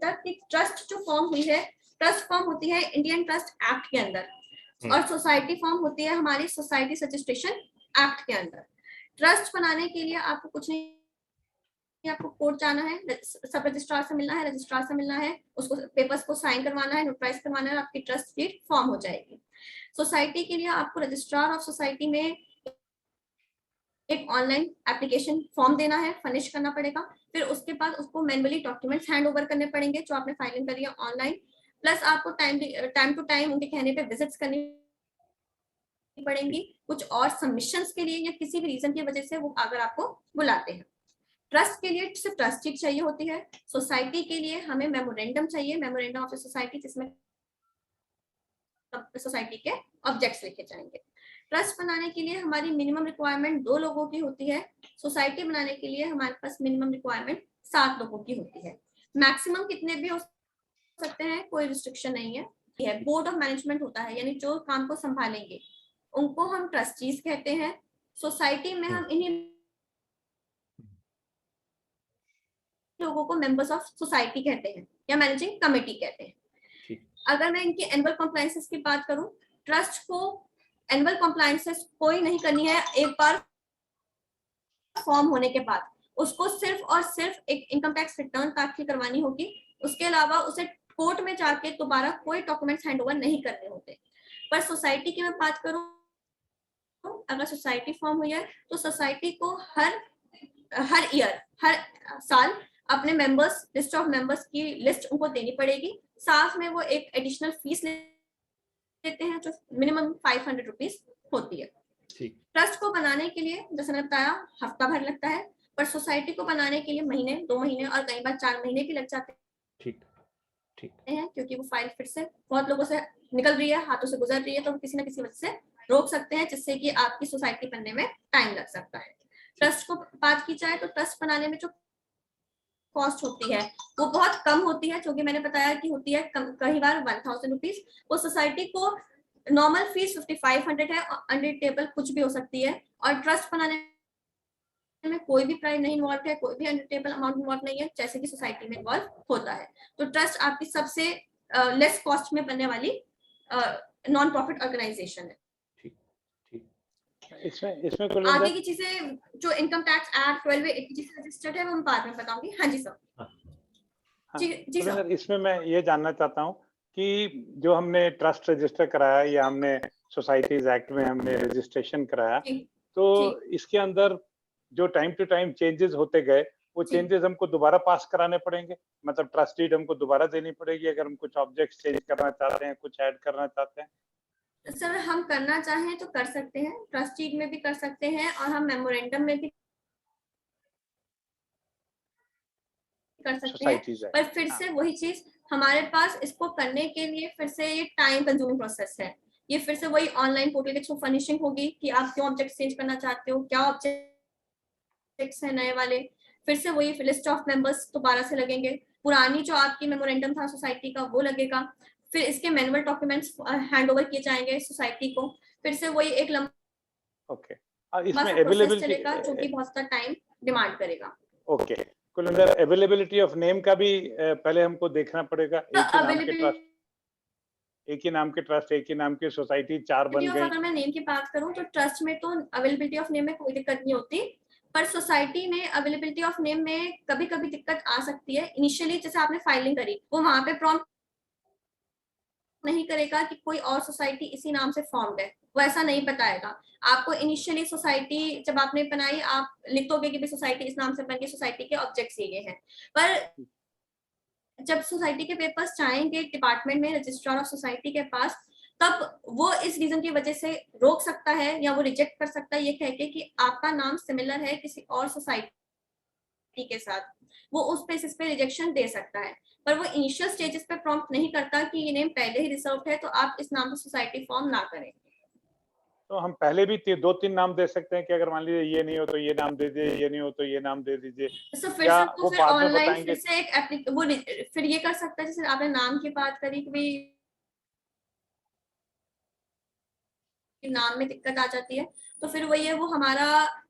तक कि ट्रस्ट जो फॉर्म हुई है, ट्रस्ट फॉर्म होती है इंडियन ट्रस्ट एक्ट के अंदर, और सोसाइटी फॉर्म होती है हमारी सोसाइटी रजिस्ट्रेशन एक्ट के अंदर। ट्रस्ट बनाने के लिए आपको कुछ नहीं, आपको कोर्ट जाना है, सब रजिस्ट्रार से मिलना है, रजिस्ट्रार से मिलना है, उसको पेपर्स को साइन करवाना है, नोटराइज करवाना है, और आपकी ट्रस्ट डीड फॉर्म हो जाएगी। सोसाइटी के लिए आपको रजिस्ट्रार ऑफ सोसाइटी में एक ऑनलाइन एप्लीकेशन फॉर्म देना है, फर्निश करना पड़ेगा। फिर उसके बाद उसको मैनुअली डॉक्यूमेंट्स हैंड ओवर करने पड़ेंगे जो आपने फाइलिंग करी है ऑनलाइन, प्लस आपको टाइम टू टाइम उनके कहने पे विजिट्स करनी पड़ेंगी, कुछ और सबमिशंस के लिए या किसी भी रीजन की वजह से वो अगर आपको बुलाते हैं। ट्रस्ट के लिए सिर्फ ट्रस्ट शीट चाहिए होती है, सोसाइटी के लिए हमें मेमोरेंडम चाहिए, मेमोरेंडम ऑफ सोसाइटी, जिसमें सोसाइटी के ऑब्जेक्ट्स लिखे जाएंगे। ट्रस्ट बनाने के लिए हमारी मिनिमम रिक्वायरमेंट 2 लोगों की होती है, सोसाइटी बनाने के लिए हमारे पास मिनिमम रिक्वायरमेंट 7 लोगों की होती है। मैक्सिमम कितने भी हो सकते हैं, कोई रिस्ट्रिक्शन नहीं है। बोर्ड ऑफ मैनेजमेंट होता है, यानी जो काम को संभालेंगे उनको हम ट्रस्टीज कहते हैं। सोसाइटी में हम इन्हीं लोगों को मेंबर्स ऑफ सोसाइटी कहते हैं या मैनेजिंग कमेटी कहते हैं। अगर मैं इनकी एनुअल कंप्लायंसेस की बात करूं, ट्रस्ट को एनुअल कंप्लायंसेस कोई नहीं करनी है, एक बार फॉर्म होने के बाद उसको सिर्फ और सिर्फ एक इनकम टैक्स रिटर्न दाखिल करवानी होगी, उसके अलावा उसे कोर्ट में जाके दोबारा कोई डॉक्यूमेंट्स हैंडओवर नहीं करने होते। पर सोसाइटी की मैं बात करूं, अगर सोसाइटी फॉर्म हुई है तो सोसाइटी को हर ईयर, हर साल अपने मेंबर्स, लिस्ट ऑफ मेंबर्स की लिस्ट उनको देनी पड़ेगी। साथ में वो एक एडिशनल फीस लेते हैं जो मिनिमम 500 रुपीज होती है। ट्रस्ट को बनाने के लिए जैसे मैंने बताया हफ्ता भर लगता है, पर सोसाइटी को बनाने के लिए महीने, 2 महीने और कई बार 4 महीने भी लग जाते हैं, क्योंकि वो फाइल फिर से बहुत लोगों से निकल रही है, हाथों से गुजर रही है, तो किसी ना किसी वजह से रोक सकते हैं, जिससे कि आपकी सोसाइटी बनने में टाइम लग सकता है। ट्रस्ट को बात की जाए तो ट्रस्ट बनाने में जो कॉस्ट होती है वो बहुत कम होती है, जो कि मैंने बताया कि होती है कई बार 1000 रुपीज। वो सोसाइटी को नॉर्मल फीस 5500 है, अंडर टेबल कुछ भी हो सकती है। और ट्रस्ट बनाने में कोई भी प्राइस नहीं इन्वॉल्व है, कोई भी अंडर टेबल अमाउंट इन्वॉल्व नहीं है, जैसे कि सोसाइटी में इन्वॉल्व होता है। तो ट्रस्ट आपकी सबसे लेस कॉस्ट में बनने वाली नॉन प्रॉफिट ऑर्गेनाइजेशन है। इसमें आगे की चीजें जो इनकम टैक्स एक्ट 1280 से रजिस्टर्ड है वो मैं बाद में बताऊंगी। हाँ जी सर। जी सर। इसमें मैं ये जानना चाहता हूँ कि जो हमने ट्रस्ट रजिस्टर कराया या हमने सोसाइटीज एक्ट में हमने रजिस्ट्रेशन कराया, तो इसके अंदर जो टाइम टू टाइम चेंजेस होते गए, वो चेंजेस हमको दोबारा पास कराने पड़ेंगे? मतलब ट्रस्ट डीड हमको दोबारा देनी पड़ेगी अगर हम कुछ ऑब्जेक्ट्स चेंज करना चाहते हैं, कुछ ऐड करना चाहते हैं? सर हम करना चाहें तो कर सकते हैं, ट्रस्ट डीड में भी कर सकते हैं और हम मेमोरेंडम में भी कर सकते हैं। पर फिर से वही चीज, हमारे पास इसको करने के लिए फिर से ये टाइम कंज्यूमिंग प्रोसेस है। ये फिर से वही ऑनलाइन पोर्टल के थ्रू फर्निशिंग होगी कि आप क्यों ऑब्जेक्ट चेंज करना चाहते हो, क्या ऑब्जेक्ट्स है नए वाले। फिर से वही लिस्ट ऑफ मेंबर्स दोबारा से लगेंगे, पुरानी जो आपकी मेमोरेंडम था सोसाइटी का वो लगेगा, फिर इसके मैनुअल डॉक्यूमेंट्स हैंड ओवर किए जाएंगे सोसाइटी को। फिर से वही एक लंबा इसमें प्रोसेस चलेगा जो कि बहुत सारा टाइम डिमांड करेगा। कुलविंदर, अवेलेबिलिटी ऑफ नेम का भी पहले हमको देखना पड़ेगा। एक ही नाम के ट्रस्ट, एक ही नाम की सोसाइटी 4 बन गई। अगर मैं नेम की बात करूं तो ट्रस्ट में तो अवेलेबिलिटी ऑफ नेम में कोई दिक्कत नहीं होती, पर सोसाइटी में अवेलेबिलिटी ऑफ नेम में कभी कभी दिक्कत आ सकती है। इनिशियली जैसे आपने फाइलिंग करी, वो वहां पे प्रॉम्प्ट नहीं करेगा कि कोई और सोसाइटी इसी नाम से फॉर्म्ड है, वो ऐसा नहीं बताएगा आपको। इनिशियली सोसाइटी जब आपने बनाई, आप लिख दोगे कि सोसाइटी इस नाम से बन गई, सोसाइटी के ऑब्जेक्ट्स ये हैं। पर जब सोसाइटी के पेपर्स जाएंगे डिपार्टमेंट में, रजिस्ट्रार ऑफ सोसाइटी के पास, तब वो इस रीजन की वजह से रोक सकता है या वो रिजेक्ट कर सकता है ये कह के कि आपका नाम सिमिलर है किसी और सोसाइटी के साथ। वो उस बेसिस पे रिजेक्शन दे सकता है, पर वो इनिशियल स्टेजेस पे प्रॉम्प्ट नहीं करता कि ये नेम पहले ही रिजर्व्ड है तो आप इस नाम से सोसाइटी फॉर्म ना करें। तो हम पहले भी 2-3 नाम दे सकते हैं कि अगर मान लीजिए ये नहीं हो तो ये नाम दे दीजिए, ये नहीं हो तो ये नाम दे दीजिए, या वो बाद में बताएंगे? फिर से एक वो फिर ये कर सकता है, जैसे आपने नाम की बात करी कि नाम में दिक्कत आ जाती है, तो फिर वही है, वो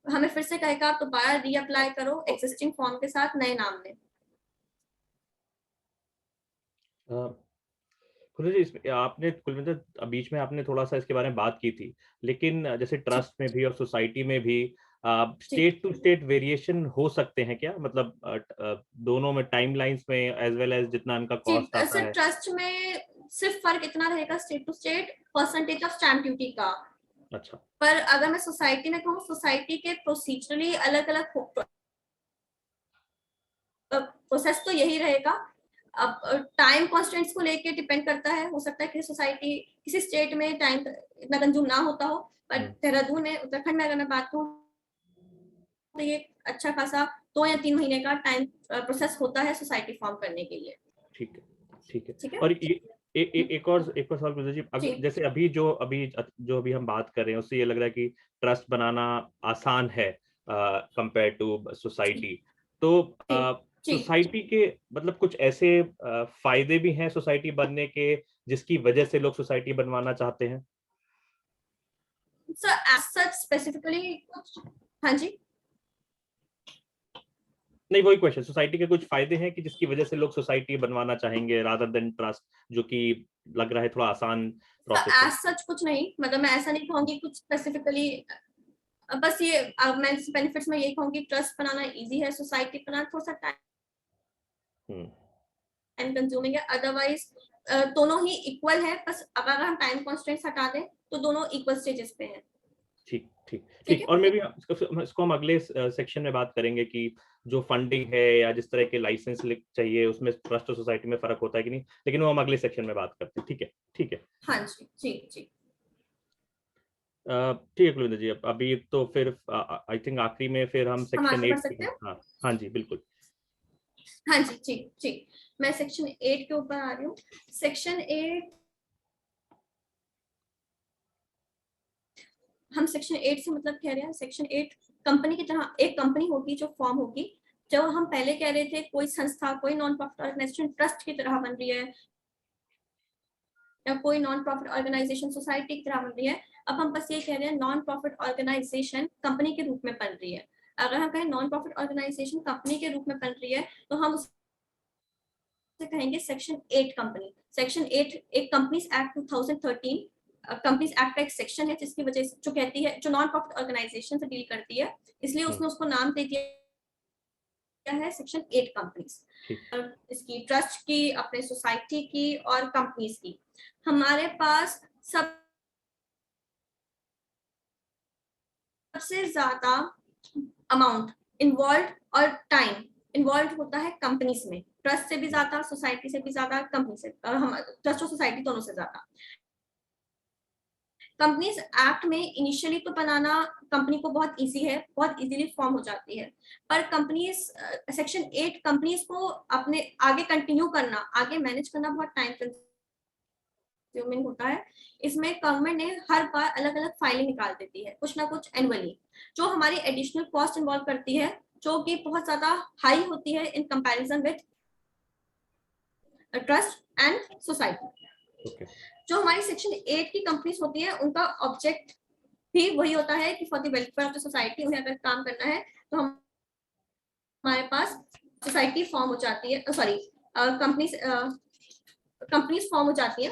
हमें फिर से कहेगा आप दोबारा रीअप्लाई करो एग्जिस्टिंग फॉर्म के साथ नए नाम में। आपने कुलविंदर बीच में आपने थोड़ा सा इसके बारे में बात की थी, लेकिन जैसे ट्रस्ट में भी और सोसाइटी में भी स्टेट टू स्टेट वेरिएशन हो सकते हैं क्या? मतलब दोनों में टाइमलाइंस में एज वेल एज जितना इनका कॉस्ट आता है। ट्रस्ट में सिर्फ फर्क इतना रहेगा state to state, percentage of stamp duty का। अच्छा। पर अगर मैं सोसाइटी में कहूँ, सोसाइटी के प्रोसीजरली अलग अलग प्रोसेस तो यही रहेगा। अब टाइम कॉन्स्टेंट्स को लेके डिपेंड करता है, हो सकता है कि सोसाइटी किसी स्टेट में टाइम इतना कंज्यूम ना होता हो, पर देहरादून में, उत्तराखंड में अगर मैं बात करूँ तो ये अच्छा खासा 2 या 3 महीने का टाइम प्रोसेस होता है सोसाइटी फॉर्म करने के लिए। ठीक है। और एक और सवाल गुरुजी जी, जैसे अभी जो हम बात कर रहे हैं उससे ये लग रहा है कि ट्रस्ट बनाना आसान है कंपेयर टू सोसाइटी। तो सोसाइटी के मतलब कुछ ऐसे फायदे भी हैं सोसाइटी बनने के जिसकी वजह से लोग सोसाइटी बनवाना चाहते हैं? सर एज सच स्पेसिफिकली हाँ जी नहीं, वही क्वेश्चन, सोसाइटी के कुछ फायदे हैं कि जिसकी वजह से लोग सोसाइटी बनवाना चाहेंगे रादर देन ट्रस्ट, जो कि लग रहा है थोड़ा आसान प्रोसेस है। एज सच कुछ नहीं, मतलब मैं ऐसा नहीं कहूंगी कुछ स्पेसिफिकली, बस ये मैं बेनिफिट्स में यही कहूंगी ट्रस्ट बनाना इजी है, सोसाइटी बनाना थोड़ा सा टाइम कंज्यूमिंग है। अदरवाइज दोनों ही इक्वल है, बस अगर हम टाइम कॉन्स्टेंट्स हटा दें तो दोनों इक्वल स्टेजेस पे हैं। ठीक। और मे भी इसको हम अगले सेक्शन में बात करेंगे कि जो फंडिंग है या जिस तरह के लाइसेंस चाहिए उसमें ट्रस्ट और सोसाइटी में फर्क होता है कि नहीं, लेकिन वो हम अगले सेक्शन में बात करते हैं। ठीक है। हाँ जी, जी। ठीक है कुलविंदर जी, अभी तो फिर आई थिंक आखिरी में फिर हम सेक्शन 8। हाँ जी बिल्कुल। हाँ जी, जी। मैं सेक्शन 8 के ऊपर आ रही हूँ। सेक्शन 8 हम सेक्शन 8 से मतलब कह रहे हैं सेक्शन 8 कंपनी की तरह एक कंपनी होगी जो फॉर्म होगी। जो हम पहले कह रहे थे कोई संस्था, कोई नॉन प्रॉफिट ऑर्गेनाइजेशन ट्रस्ट की तरह बन रही है या कोई नॉन प्रॉफिट ऑर्गेनाइजेशन सोसाइटी की तरह बन रही है, अब हम बस ये कह रहे हैं नॉन प्रॉफिट ऑर्गेनाइजेशन कंपनी के रूप में बन रही है। अगर हम कहें नॉन प्रॉफिट ऑर्गेनाइजेशन कंपनी के रूप में बन रही है तो हम उसे कहेंगे सेक्शन 8 कंपनी। सेक्शन 8 एक कंपनीज एक्ट 2013 कंपनीज एक्ट का एक सेक्शन है जिसकी वजह से जो कहती है जो नॉन प्रॉफिट ऑर्गेनाइजेशन से डील करती है, इसलिए उसने उसको नाम दे दिया है सेक्शन 8 कंपनीज। इसकी ट्रस्ट की, अपने सोसाइटी की और कंपनीज की। हमारे पास सबसे ज्यादा अमाउंट इन्वॉल्व और टाइम इन्वॉल्व होता है कंपनीज में, ट्रस्ट से भी ज्यादा, सोसाइटी से भी ज्यादा, कंपनी से, हम ट्रस्ट और सोसाइटी दोनों से ज्यादा। कंपनीज एक्ट में इनिशियली तो बनाना कंपनी को बहुत इजी है, बहुत इजीली फॉर्म हो जाती है, पर कंपनीज सेक्शन 8 कंपनीज को अपने आगे कंटिन्यू करना, आगे मैनेज करना बहुत टाइम कंज्यूमिंग होता है। इसमें गवर्नमेंट ने हर बार अलग अलग फाइलें निकाल देती है, कुछ ना कुछ एनुअली, जो हमारी एडिशनल कॉस्ट इन्वॉल्व करती है, जो कि बहुत ज्यादा हाई होती है in comparison with trust and society. जो हमारी सेक्शन 8 की कंपनीज होती है उनका ऑब्जेक्ट भी वही होता है कि for the welfare of the society उन्हें अगर काम करना है तो हमारे पास सोसाइटी फॉर्म हो जाती है, सॉरी कंपनीज फॉर्म हो जाती है।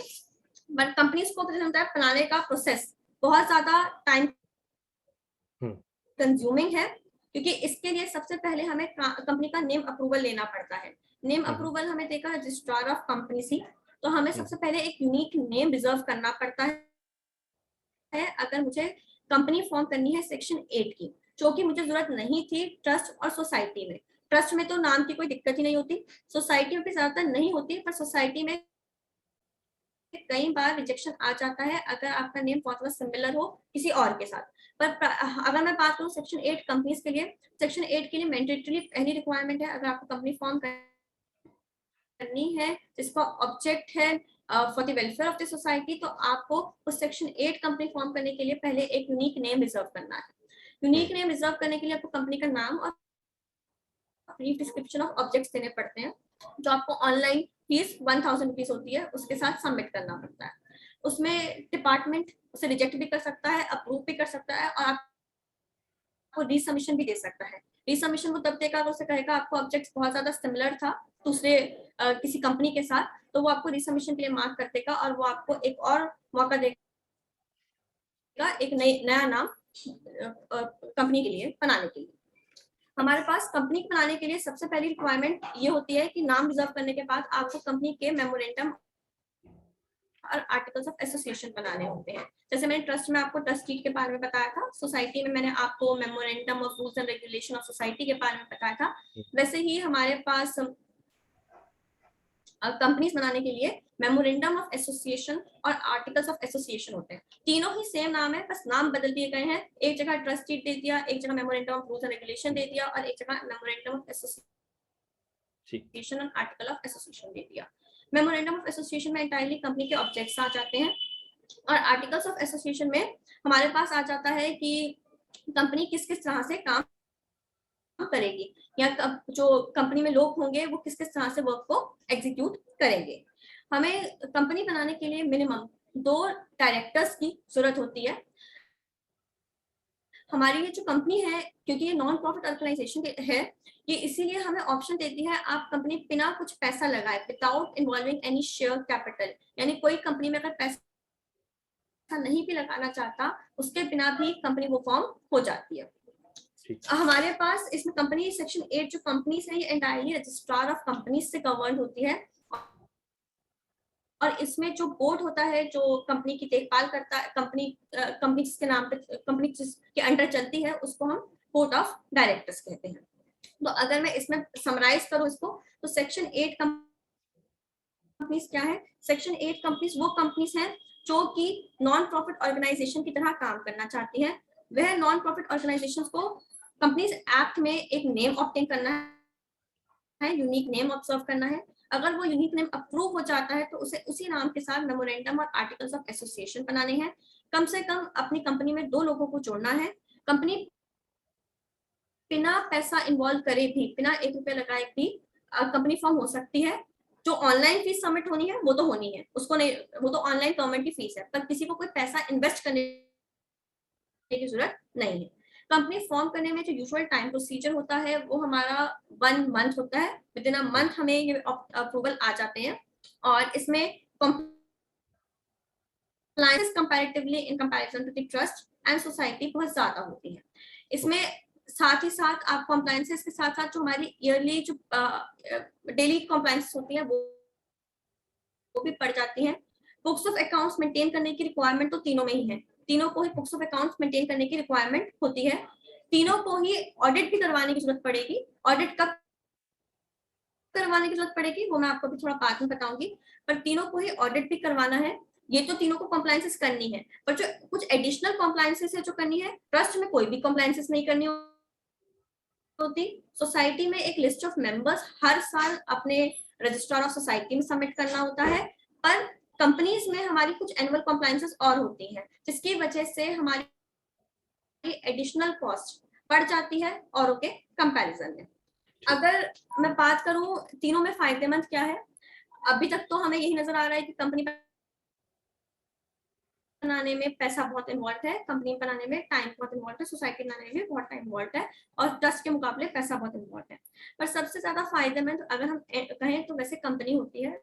बट कंपनीज को बनाने का प्रोसेस बहुत ज्यादा टाइम कंज्यूमिंग है, क्योंकि इसके लिए सबसे पहले हमें कंपनी का नेम अप्रूवल लेना पड़ता है। नेम अप्रूवल हमें देगा रजिस्ट्रार ऑफ कंपनी से, तो हमें सबसे पहले एक यूनिक नेम रिजर्व करना पड़ता है अगर मुझे कंपनी फॉर्म करनी है सेक्शन 8 की, जो कि मुझे जरूरत नहीं थी ट्रस्ट और सोसाइटी में। ट्रस्ट में तो नाम की कोई दिक्कत ही नहीं होती, सोसाइटी में भी ज्यादातर नहीं होती, पर सोसाइटी में कई बार रिजेक्शन आ जाता है अगर आपका नेम बहुत ज्यादा सिमिलर हो किसी और के साथ। पर अगर मैं बात करूं सेक्शन 8 कंपनीज के लिए, सेक्शन 8 के लिए मैंडेटरी पहली रिक्वायरमेंट है, अगर आपको कंपनी फॉर्म करनी है जिसका ऑब्जेक्ट है for the welfare of the society, तो आपको उस सेक्शन 8 कंपनी फॉर्म करने के लिए पहले एक यूनिक नेम रिजर्व करना है। यूनिक नेम रिजर्व करने के लिए आपको कंपनी का नाम और ब्रीफ डिस्क्रिप्शन ऑफ ऑब्जेक्ट्स देने पड़ते हैं, जो आपको ऑनलाइन फीस 1000 रुपीज होती है उसके साथ सबमिट करना पड़ता है। उसमें डिपार्टमेंट उसे रिजेक्ट भी कर सकता है, अप्रूव भी कर सकता है, और आपको रीसबमिशन भी दे सकता है। रीसबमिशन वो तब देगा अगर उसे कहेगा आपको ऑब्जेक्ट्स बहुत ज्यादा सिमिलर था दूसरे किसी कंपनी के साथ, तो वो आपको रीसबमिशन के लिए मार्क कर देगा और वो आपको एक और मौका देगा एक नया नाम कंपनी के लिए बनाने के लिए। हमारे पास कंपनी बनाने के लिए सबसे पहली रिक्वायरमेंट ये होती है कि नाम रिजर्व करने के बाद आपको कंपनी के मेमोरेंडम और आर्टिकल्स ऑफ एसोसिएशन बनाने होते हैं। जैसे मैंने ट्रस्ट में आपको ट्रस्ट डीड के बारे में बताया था, सोसाइटी में मैंने आपको memorandum of rules and regulation of society के बारे में बताया था, वैसे ही हमारे पास कंपनीज बनाने के लिए मेमोरेंडम ऑफ एसोसिएशन और आर्टिकल्स ऑफ एसोसिएशन होते हैं। तीनों ही सेम नाम है, बस नाम बदल दिए गए हैं। एक जगह ट्रस्ट डीड दे दिया, एक जगह memorandum of rules and regulation दे दिया, और एक जगह मेमोरेंडम ऑफ एसोसिएशन और आर्टिकल ऑफ एसोसिएशन दे दिया। मेमोरेंडम ऑफ एसोसिएशन में एंटायरली कंपनी के ऑब्जेक्ट्स आ जाते हैं, और आर्टिकल्स ऑफ एसोसिएशन में हमारे पास आ जाता है कि कंपनी किस किस तरह से काम करेगी, या जो कंपनी में लोग होंगे वो किस किस तरह से वर्क को एग्जीक्यूट करेंगे। हमें कंपनी बनाने के लिए मिनिमम 2 डायरेक्टर्स की जरूरत होती है। हमारी ये जो कंपनी है, क्योंकि ये नॉन प्रॉफिट ऑर्गेनाइजेशन है, ये इसीलिए हमें ऑप्शन देती है आप कंपनी बिना कुछ पैसा लगाए, without involving any share capital, यानी कोई कंपनी में अगर पैसा नहीं भी लगाना चाहता उसके बिना भी कंपनी वो फॉर्म हो जाती है। हमारे पास इसमें कंपनी सेक्शन 8 जो कंपनीज है ये एंटायरली रजिस्ट्रार ऑफ कंपनीज से गवर्न होती है, और इसमें जो बोर्ड होता है जो कंपनी की देखभाल करता है, कंपनी जिसके नाम पे, कंपनी जिसके अंडर चलती है, उसको हम बोर्ड ऑफ डायरेक्टर्स कहते हैं। तो अगर मैं इसमें समराइज करूं इसको, तो सेक्शन 8 कंपनीज क्या है? सेक्शन 8 कंपनीज वो कंपनीज हैं जो कि नॉन प्रॉफिट ऑर्गेनाइजेशन की तरह काम करना चाहती हैं। वह नॉन प्रॉफिट ऑर्गेनाइजेशन को कंपनीज एक्ट में एक नेम ऑब्टेन करना है, यूनिक नेम ऑब्जर्व करना है। अगर वो यूनिक नेम अप्रूव हो जाता है तो उसे उसी नाम के साथ मेमोरेंडम और आर्टिकल्स ऑफ एसोसिएशन बनाने हैं। कम से कम अपनी कंपनी में 2 लोगों को जोड़ना है। कंपनी बिना पैसा इन्वॉल्व करे भी, बिना 1 रुपया लगाए भी कंपनी फॉर्म हो सकती है। जो ऑनलाइन फीस सबमिट होनी है वो तो होनी है, उसको नहीं, वो तो ऑनलाइन गवर्नमेंट की फीस है, पर किसी को कोई पैसा इन्वेस्ट करने की जरूरत नहीं है। कंपनी फॉर्म करने में जो यूजुअल टाइम प्रोसीजर होता है वो हमारा 1 मंथ होता है। विद इन अ मंथ हमें ये अप्रूवल आ जाते हैं। और इसमें compliance comparatively in comparison to the trust and society बहुत ज्यादा होती है। इसमें साथ ही साथ आप compliances के साथ साथ जो हमारी ईयरली जो डेली compliances होती है वो भी पड़ जाती हैं। बुक्स ऑफ अकाउंट्स मेंटेन करने की रिक्वायरमेंट तो तीनों में ही है। तीनों को ही बुक्स ऑफ अकाउंट्स मेंटेन करने की रिक्वायरमेंट होती है। तीनों को ही ऑडिट भी करवाने की जरूरत पड़ेगी। ऑडिट कब करवाने की जरूरत पड़ेगी वो मैं आपको भी थोड़ा बाद में बताऊंगी, पर तीनों को ही ऑडिट भी करवाना है। ये तो तीनों को कॉम्प्लायंसेस करनी है, पर जो कुछ एडिशनल कॉम्प्लायंसेस है जो करनी है, ट्रस्ट में कोई भी कॉम्प्लायंसेस नहीं करनी होती। सोसाइटी में एक लिस्ट ऑफ मेंबर्स हर साल अपने रजिस्ट्रार ऑफ सोसाइटी में सबमिट करना होता है, पर कंपनीज में हमारी कुछ एनुअल कॉम्प्लायंसेस और होती हैं, जिसकी वजह से हमारी एडिशनल कॉस्ट बढ़ जाती है औरों के कंपैरिजन में। अगर मैं बात करूं तीनों में फायदेमंद क्या है, अभी तक तो हमें यही नजर आ रहा है कि कंपनी बनाने में पैसा बहुत इन्वॉल्व है, कंपनी बनाने में टाइम बहुत इन्वॉल्व है, सोसाइटी बनाने में बहुत टाइम इन्वॉल्व है, और ट्रस्ट के मुकाबले पैसा बहुत इन्वॉल्व है। पर सबसे ज्यादा फायदेमंद अगर हम कहें तो वैसे कंपनी होती है।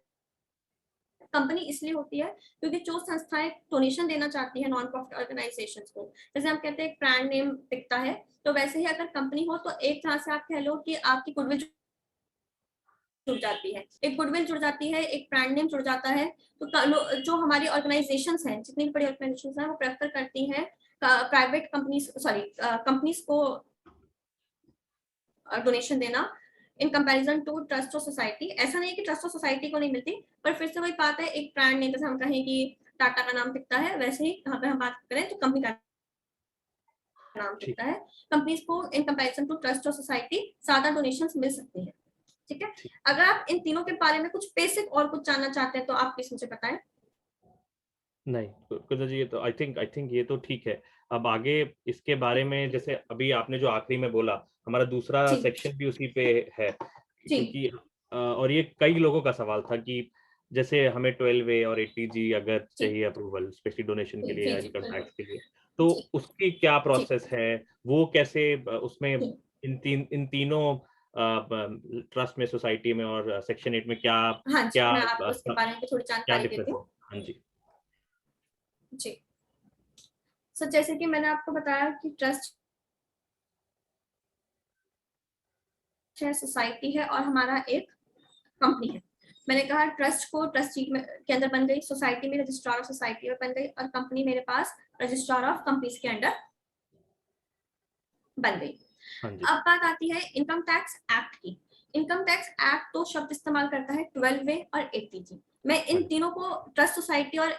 कंपनी इसलिए होती है क्योंकि जो संस्थाएं डोनेशन देना चाहती है नॉन प्रॉफिट ऑर्गेनाइजेशंस को, जैसे हम कहते हैं एक ब्रांड नेम बिकता है, तो वैसे ही अगर कंपनी हो तो एक तरह से आप कह लो कि आपकी गुडविल जुड़ जाती है, एक गुडविल जुड़ जाती है, एक ब्रांड नेम जुड़ जाता है। तो जो हमारी ऑर्गेनाइजेशंस हैं, जितनी भी बड़ी ऑर्गेनाइजेशंस हैं, वो प्रेफर करती हैं प्राइवेट कंपनीज को डोनेशन देना इन कंपैरिजन टू ट्रस्ट और सोसाइटी। ऐसा नहीं है कि ट्रस्ट और सोसाइटी को नहीं मिलती, पर फिर से वही बात है, एक ब्रांड नेम जैसे हम कहें कि टाटा का नाम दिखता है, वैसे ही यहाँ पे हम बात करें तो कंपनी का नाम दिखता है। कंपनीज को इन कंपैरिजन टू ट्रस्ट और सोसाइटी ज्यादा डोनेशंस मिल सकती हैं। ठीक है, अगर आप इन तीनों के बारे में कुछ बेसिक और कुछ जानना चाहते हैं तो आप प्लीज मुझे बताएं। नहीं कुंदन जी, ये तो आई थिंक ये तो ठीक है। अब आगे इसके बारे में, जैसे अभी आपने जो आखिरी में बोला, हमारा दूसरा सेक्शन भी उसी पे है, क्योंकि और ये कई लोगों का सवाल था कि जैसे हमें 12A और 80G अगर चाहिए अप्रूवल, स्पेशली डोनेशन के लिए, इनकम टैक्स के लिए, तो उसकी क्या प्रोसेस है, वो कैसे उसमें इन तीनों ट्रस्ट में, सोसाइटी में और सेक्शन 8 में क्या क्या मैं आपको इसके बारे में थोड़ी जानकारी देती हूँ। हाँ जी जी, सो जैसे कि मैंने आपको बताया कि ट्रस्ट है, सोसाइटी है और हमारा एक कंपनी है। मैंने कहा ट्रस्ट को ट्रस्टी के अंदर बन गई, सोसाइटी में रजिस्ट्रार ऑफ सोसाइटी में बन गई, और कंपनी मेरे पास रजिस्ट्रार ऑफ कंपनीज के अंडर बन गई। अब बात आती है इनकम टैक्स एक्ट की। इनकम टैक्स एक्ट तो शब्द इस्तेमाल करता है 12A और 80G। मैं इन तीनों को ट्रस्ट, सोसाइटी और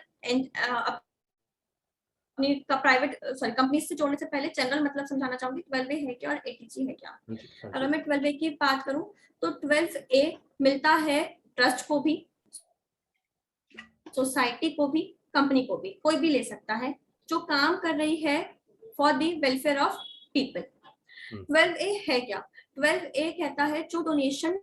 कंपनी से जोड़ने से पहले जनरल मतलब समझाना चाहूंगी 12A है क्या और 80G है क्या। अगर मैं 12A की बात करूं तो 12A मिलता है ट्रस्ट को भी, सोसाइटी को भी, कंपनी को भी, कोई भी ले सकता है जो काम कर रही है for the welfare of people. 12A है क्या? 12A कहता है जो डोनेशन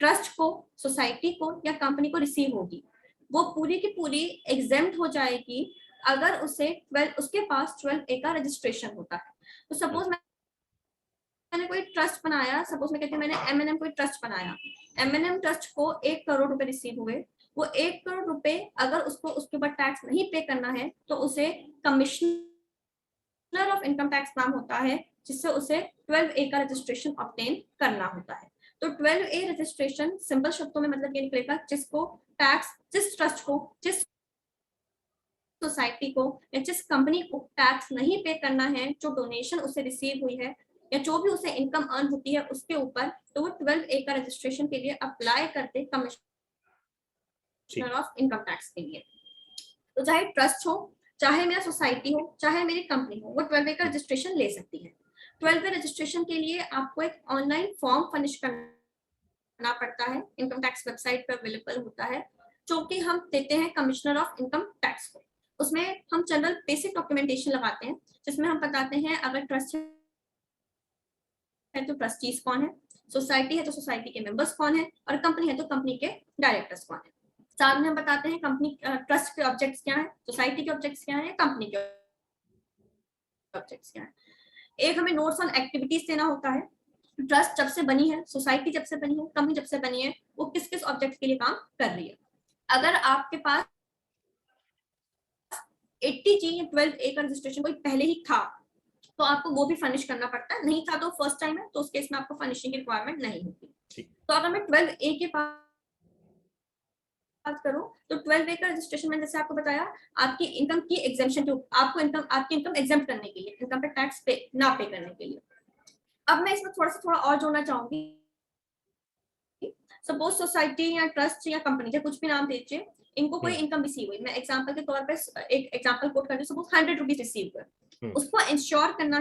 ट्रस्ट को, सोसाइटी को या कंपनी को रिसीव होगी वो पूरी की पूरी एग्जेम्प्ट हो जाएगी अगर उसके पास 12A का रजिस्ट्रेशन होता है। तो सपोज मैंने कोई ट्रस्ट बनाया, सपोज मैं कहती हूँ मैंने M&M कोई ट्रस्ट बनाया, M&M ट्रस्ट को 1 करोड़ रुपए रिसीव हुए, वो 1 करोड़ रुपए अगर उसको उसके ऊपर टैक्स नहीं पे करना है तो उसे कमिश्नर ऑफ इनकम टैक्स नाम होता है, जिससे उसे 12A का रजिस्ट्रेशन ऑब्टेन करना होता है। तो 12A रजिस्ट्रेशन सिंपल शब्दों में मतलब ये निकलेगा जिसको टैक्स, जिस ट्रस्ट को, जिस सोसाइटी को या जिस कंपनी को टैक्स नहीं पे करना है, जो डोनेशन उसे रिसीव हुई है या जो भी उसे इनकम अर्न होती है उसके ऊपर, तो वो 12A का रजिस्ट्रेशन के लिए अप्लाई करते कमिश्नर ऑफ इनकम टैक्स के लिए। तो चाहे ट्रस्ट हो, चाहे मेरा सोसाइटी हो, चाहे मेरी कंपनी हो, वो 12A का रजिस्ट्रेशन ले सकती है। 12A रजिस्ट्रेशन के लिए आपको एक ऑनलाइन फॉर्म फर्निश करना पड़ता है, इनकम टैक्स वेबसाइट पर अवेलेबल होता है, जो कि हम देते हैं कमिश्नर ऑफ इनकम टैक्स को। उसमें हम जनरल बेसिक डॉक्यूमेंटेशन लगाते हैं, जिसमें हम बताते हैं अगर ट्रस्ट है तो ट्रस्टीज कौन है, सोसाइटी है तो सोसाइटी के मेंबर्स कौन है, और कंपनी है तो कंपनी के डायरेक्टर्स कौन है। साथ में हम बताते हैं कंपनी ट्रस्ट के ऑब्जेक्ट्स क्या है, सोसाइटी के ऑब्जेक्ट्स क्या है, कंपनी के ऑब्जेक्ट्स क्या है। एक हमें नोट्स ऑन एक्टिविटीज देना होता है, ट्रस्ट जब से बनी है, सोसाइटी जब से बनी है, कंपनी जब से बनी है, वो किस किस ऑब्जेक्ट के लिए काम कर रही है। अगर आपके पास 80G या 12A का रजिस्ट्रेशन कोई पहले ही था तो आपको वो भी फर्निश करना पड़ता है, नहीं था तो फर्स्ट टाइम है तो उस केस में आपको फर्निशिंग की रिक्वायरमेंट नहीं होती। तो अगर मैं 12A के बात करूं तो 12A का रजिस्ट्रेशन मैंने जैसे आपको बताया आपकी इनकम की एग्जेम्पशन के आपको आपकी इनकम एग्जेम्प्ट करने के लिए, इनकम पे टैक्स ना पे करने के लिए। अब मैं इसमें थोड़ा और जोड़ना चाहूंगी। सपोज सोसाइटी या ट्रस्ट या कंपनी या कुछ भी नाम दीजिए, इनको कोई इनकम रिसीव हुई, मैं एग्जांपल के तौर पे एक एग्जांपल कोट कर रही हूं, सपोज 100 रुपीज रिसीव हुए, उसको इंश्योर करना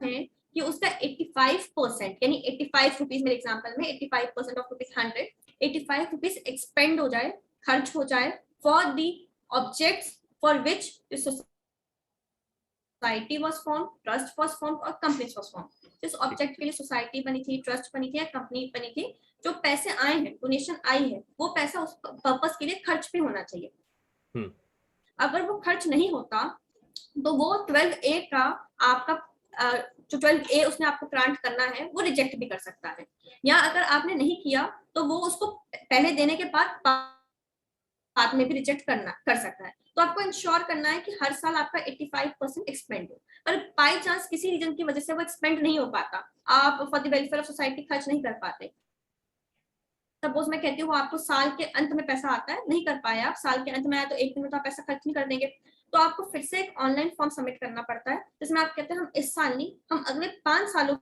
है कि उसका 85% यानी 85 रुपीज, मेरे एग्जांपल में 85% ऑफ रुपीज 100, 85 रुपीज एक्सपेंड हो जाए, खर्च हो जाए for the objects for which society was form, trust was form और कंपनी वाज फॉर्म। जिस ऑब्जेक्ट के लिए सोसाइटी बनी थी, ट्रस्ट बनी थी या कंपनी बनी थी, जो पैसे आए हैं, डोनेशन आई है, वो पैसा उस पर्पस के लिए खर्च भी होना चाहिए। अगर वो खर्च नहीं होता तो वो 12A का आपका जो 12A उसने आपको ग्रांट करना है वो रिजेक्ट भी कर सकता है, या अगर आपने नहीं किया तो वो उसको पहले देने के बाद में भी रिजेक्ट कर सकता है। तो आपको इंश्योर करना है कि हर साल आपका 85% एक्सपेंड हो, पर बाई चांस किसी रीजन की वजह से वो एक्सपेंड नहीं हो पाता, आप for the welfare of society खर्च नहीं कर पाते, सपोज मैं कहती हूँ आपको साल के अंत में पैसा आता है, नहीं कर पाए आप, साल के अंत में आया तो एक दिन में तो आप पैसा खर्च नहीं कर देंगे, तो आपको फिर से एक ऑनलाइन फॉर्म सबमिट करना पड़ता है, जिसमें आप कहते हैं हम इस साल नहीं, हम अगले 5 सालों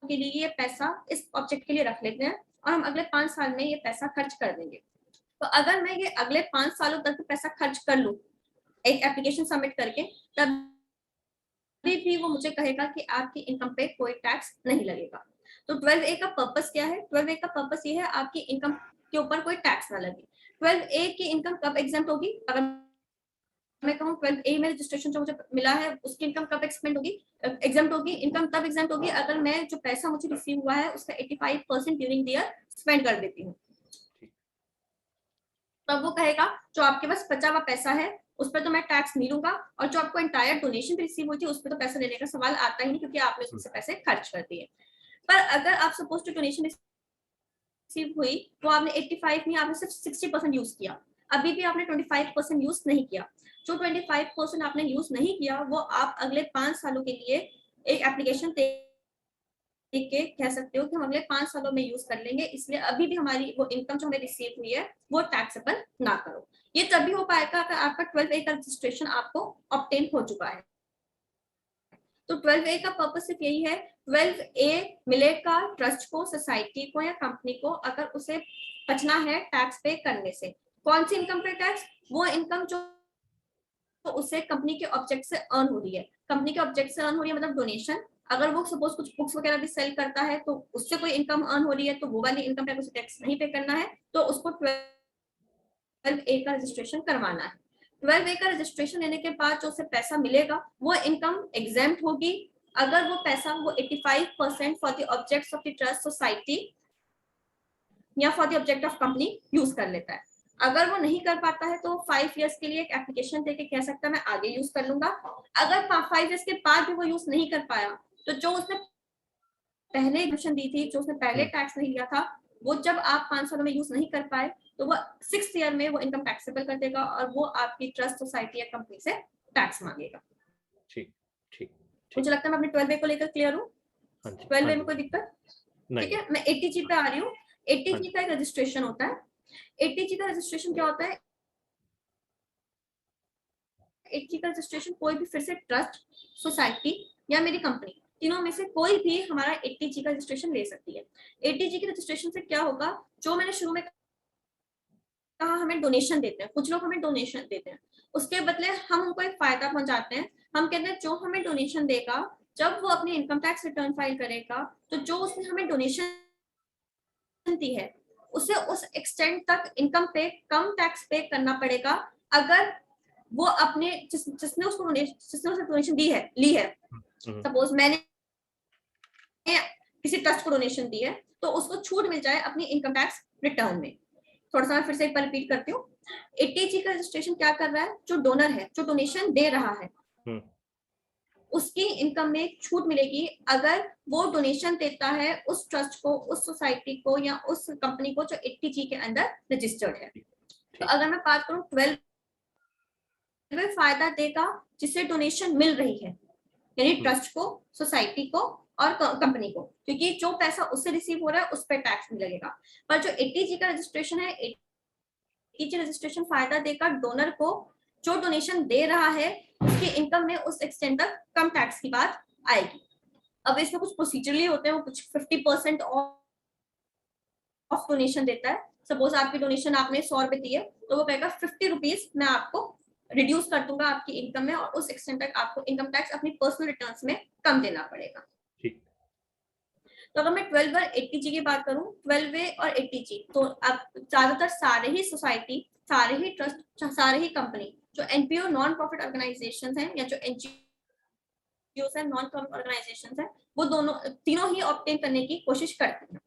के लिए ये पैसा इस ऑब्जेक्ट के लिए रख लेते हैं और हम अगले 5 साल में ये पैसा खर्च कर देंगे। तो अगर मैं ये अगले 5 सालों तक पैसा खर्च कर लूं एक एप्लीकेशन सबमिट करके, तभी भी वो मुझे कहेगा कि आपकी इनकम पे कोई टैक्स नहीं लगेगा। तो 12A का पर्पस क्या है? 12A का पर्पस ये है आपकी इनकम के ऊपर कोई टैक्स ना लगे। 12A की इनकम कब एग्जेम्प्ट होगी? अगर मैं कहूँ 12A में रजिस्ट्रेशन जो मुझे मिला है उसकी इनकम कब एग्जेम्प्ट होगी? इनकम तब एग्जेम्प्ट होगी अगर मैं जो पैसा मुझे रिसीव हुआ है उसका 85% ड्यूरिंग द ईयर स्पेंड कर देती हूँ। तब वो कहेगा जो आपके पास बचा हुआ पैसा है उस पर तो मैं टैक्स नहीं लूंगा, और जो आपको एंटायर डोनेशन रिसीव हुई थी उस पर तो पैसा लेने का सवाल आता ही नहीं, क्योंकि आपने उससे पैसे खर्च कर दिए। पर अगर आप सपोज टू डोनेशन रिसीव हुई तो आपने 85 नहीं, आपने सिर्फ 60% यूज किया, अभी भी आपने 25% यूज नहीं किया। जो 25% आपने यूज नहीं किया वो आप अगले 5 सालों के लिए एक एप्लीकेशन के कह सकते हो कि हम अगले 5 सालों में यूज कर लेंगे, इसलिए अभी भी हमारी वो इनकम जो हमें रिसीव हुई है वो टैक्सेबल ना करो। ये तभी हो पाएगा अगर आपका 12A का रजिस्ट्रेशन आपको ऑब्टेन हो चुका है। तो 12A का पर्पस सिर्फ यही है, 12A मिलेगा ट्रस्ट को, सोसाइटी को या कंपनी को अगर उसे बचना है टैक्स पे करने से। कौन सी इनकम पे टैक्स? वो इनकम जो तो उसे कंपनी के ऑब्जेक्ट से अर्न हो रही है। कंपनी के ऑब्जेक्ट से अर्न हो रही है मतलब डोनेशन, अगर वो सपोज कुछ बुक्स वगैरह भी सेल करता है तो उससे कोई इनकम अर्न हो रही है तो वो वाली इनकम पे उसे टैक्स नहीं पे करना है, तो उसको 12A का रजिस्ट्रेशन करवाना है। 12A का रजिस्ट्रेशन लेने के बाद जो उसे पैसा मिलेगा वो इनकम एग्जेम्प्ट होगी अगर वो पैसा वो 85% for the objects of the trust, society या for the object of company use कर लेता है। अगर वो नहीं कर पाता है तो 5 इयर्स के लिए एक एप्लीकेशन देके कह सकता है मैं आगे यूज कर लूंगा। अगर 5 इयर्स के बाद भी वो यूज नहीं कर पाया तो जो उसने पहले एग्जेम्पशन दी थी, जो उसने पहले टैक्स नहीं लिया था, वो जब आप 5 सालों में यूज नहीं कर पाए तो वो 6th ईयर में वो इनकम टैक्सेबल कर देगा और वो आपकी ट्रस्ट, सोसाइटी या कंपनी से टैक्स मांगेगा। ठीक। मुझे लगता है मैं अपने 12A को लेकर क्लियर हूँ। हाँ जी, 12A हाँ में जी, कोई दिक्कत? ठीक नहीं, है, मैं 80G पे आ रही हूँ। 80G का एक रजिस्ट्रेशन होता है। 80G का रजिस्ट्रेशन क्या होता है? 80G का रजिस्ट्रेशन कोई भी फिर से ट्रस्ट, सोसाइटी या मेरी कंपनी, तीनों में से कोई भी हमारा 80G का रजिस्ट्रेशन ले सकती है। 80G के रजिस्ट्रेशन से क्या होगा, जो मैंने शुरू में कहा, हमें डोनेशन देते हैं, कुछ लोग हमें डोनेशन देते हैं, उसके बदले हम उनको एक फायदा पहुंचाते हैं। हम कहते हैं जो हमें डोनेशन देगा, जब वो अपनी इनकम टैक्स रिटर्न फाइल करेगा, तो जो उसने हमें डोनेशन दी है उसे उस एक्सटेंड तक इनकम पे कम टैक्स पे करना पड़ेगा, अगर वो अपने जिसने उसको डोनेशन ली है। सपोज मैंने किसी ट्रस्ट को डोनेशन दी है, तो उसको छूट मिल जाए अपनी इनकम टैक्स रिटर्न में। थोड़ा सा मैं फिर से एक बार रिपीट करती हूँ। 80G का रजिस्ट्रेशन क्या कर रहा है, जो डोनर है, जो डोनेशन दे रहा है, उसकी इनकम में छूट मिलेगी अगर वो डोनेशन देता है उस ट्रस्ट को, उस सोसाइटी को या उस कंपनी को जो 80G के अंदर रजिस्टर्ड है। तो अगर मैं बात करूं 12 फायदा देगा जिसे डोनेशन मिल रही है, यानी ट्रस्ट को, सोसाइटी को और कंपनी को, क्योंकि जो पैसा उससे रिसीव हो रहा है उस पर टैक्स नहीं लगेगा। पर जो 80G का रजिस्ट्रेशन है, 80G रजिस्ट्रेशन फायदा देगा डोनर को, जो डोनेशन दे रहा है उसकी इनकम में उस एक्सटेंड तक कम टैक्स की बात आएगी। अब इसमें कुछ प्रोसीजरली होते हैं, कुछ 50% ऑफ डोनेशन देता है। सपोज आपकी डोनेशन आपने 100 रुपए दी है, तो वो कहेगा 50 रुपीज मैं आपको रिड्यूस कर दूंगा आपकी इनकम में, और उस एक्सटेंड तक आपको इनकम टैक्स अपनी पर्सनल रिटर्न्स में कम देना पड़ेगा। तो अगर मैं 12 और 80G की बात करूं, 12A और 80G, तो अब ज्यादातर सारे ही सोसाइटी, सारे ही ट्रस्ट, सारे ही कंपनी, जो एनपीओ नॉन प्रॉफिट ऑर्गेनाइजेशंस हैं या जो एनजीओ है, नॉन प्रॉफिट ऑर्गेनाइजेशंस हैं, वो तीनों ही ऑब्टेन करने की कोशिश करते हैं।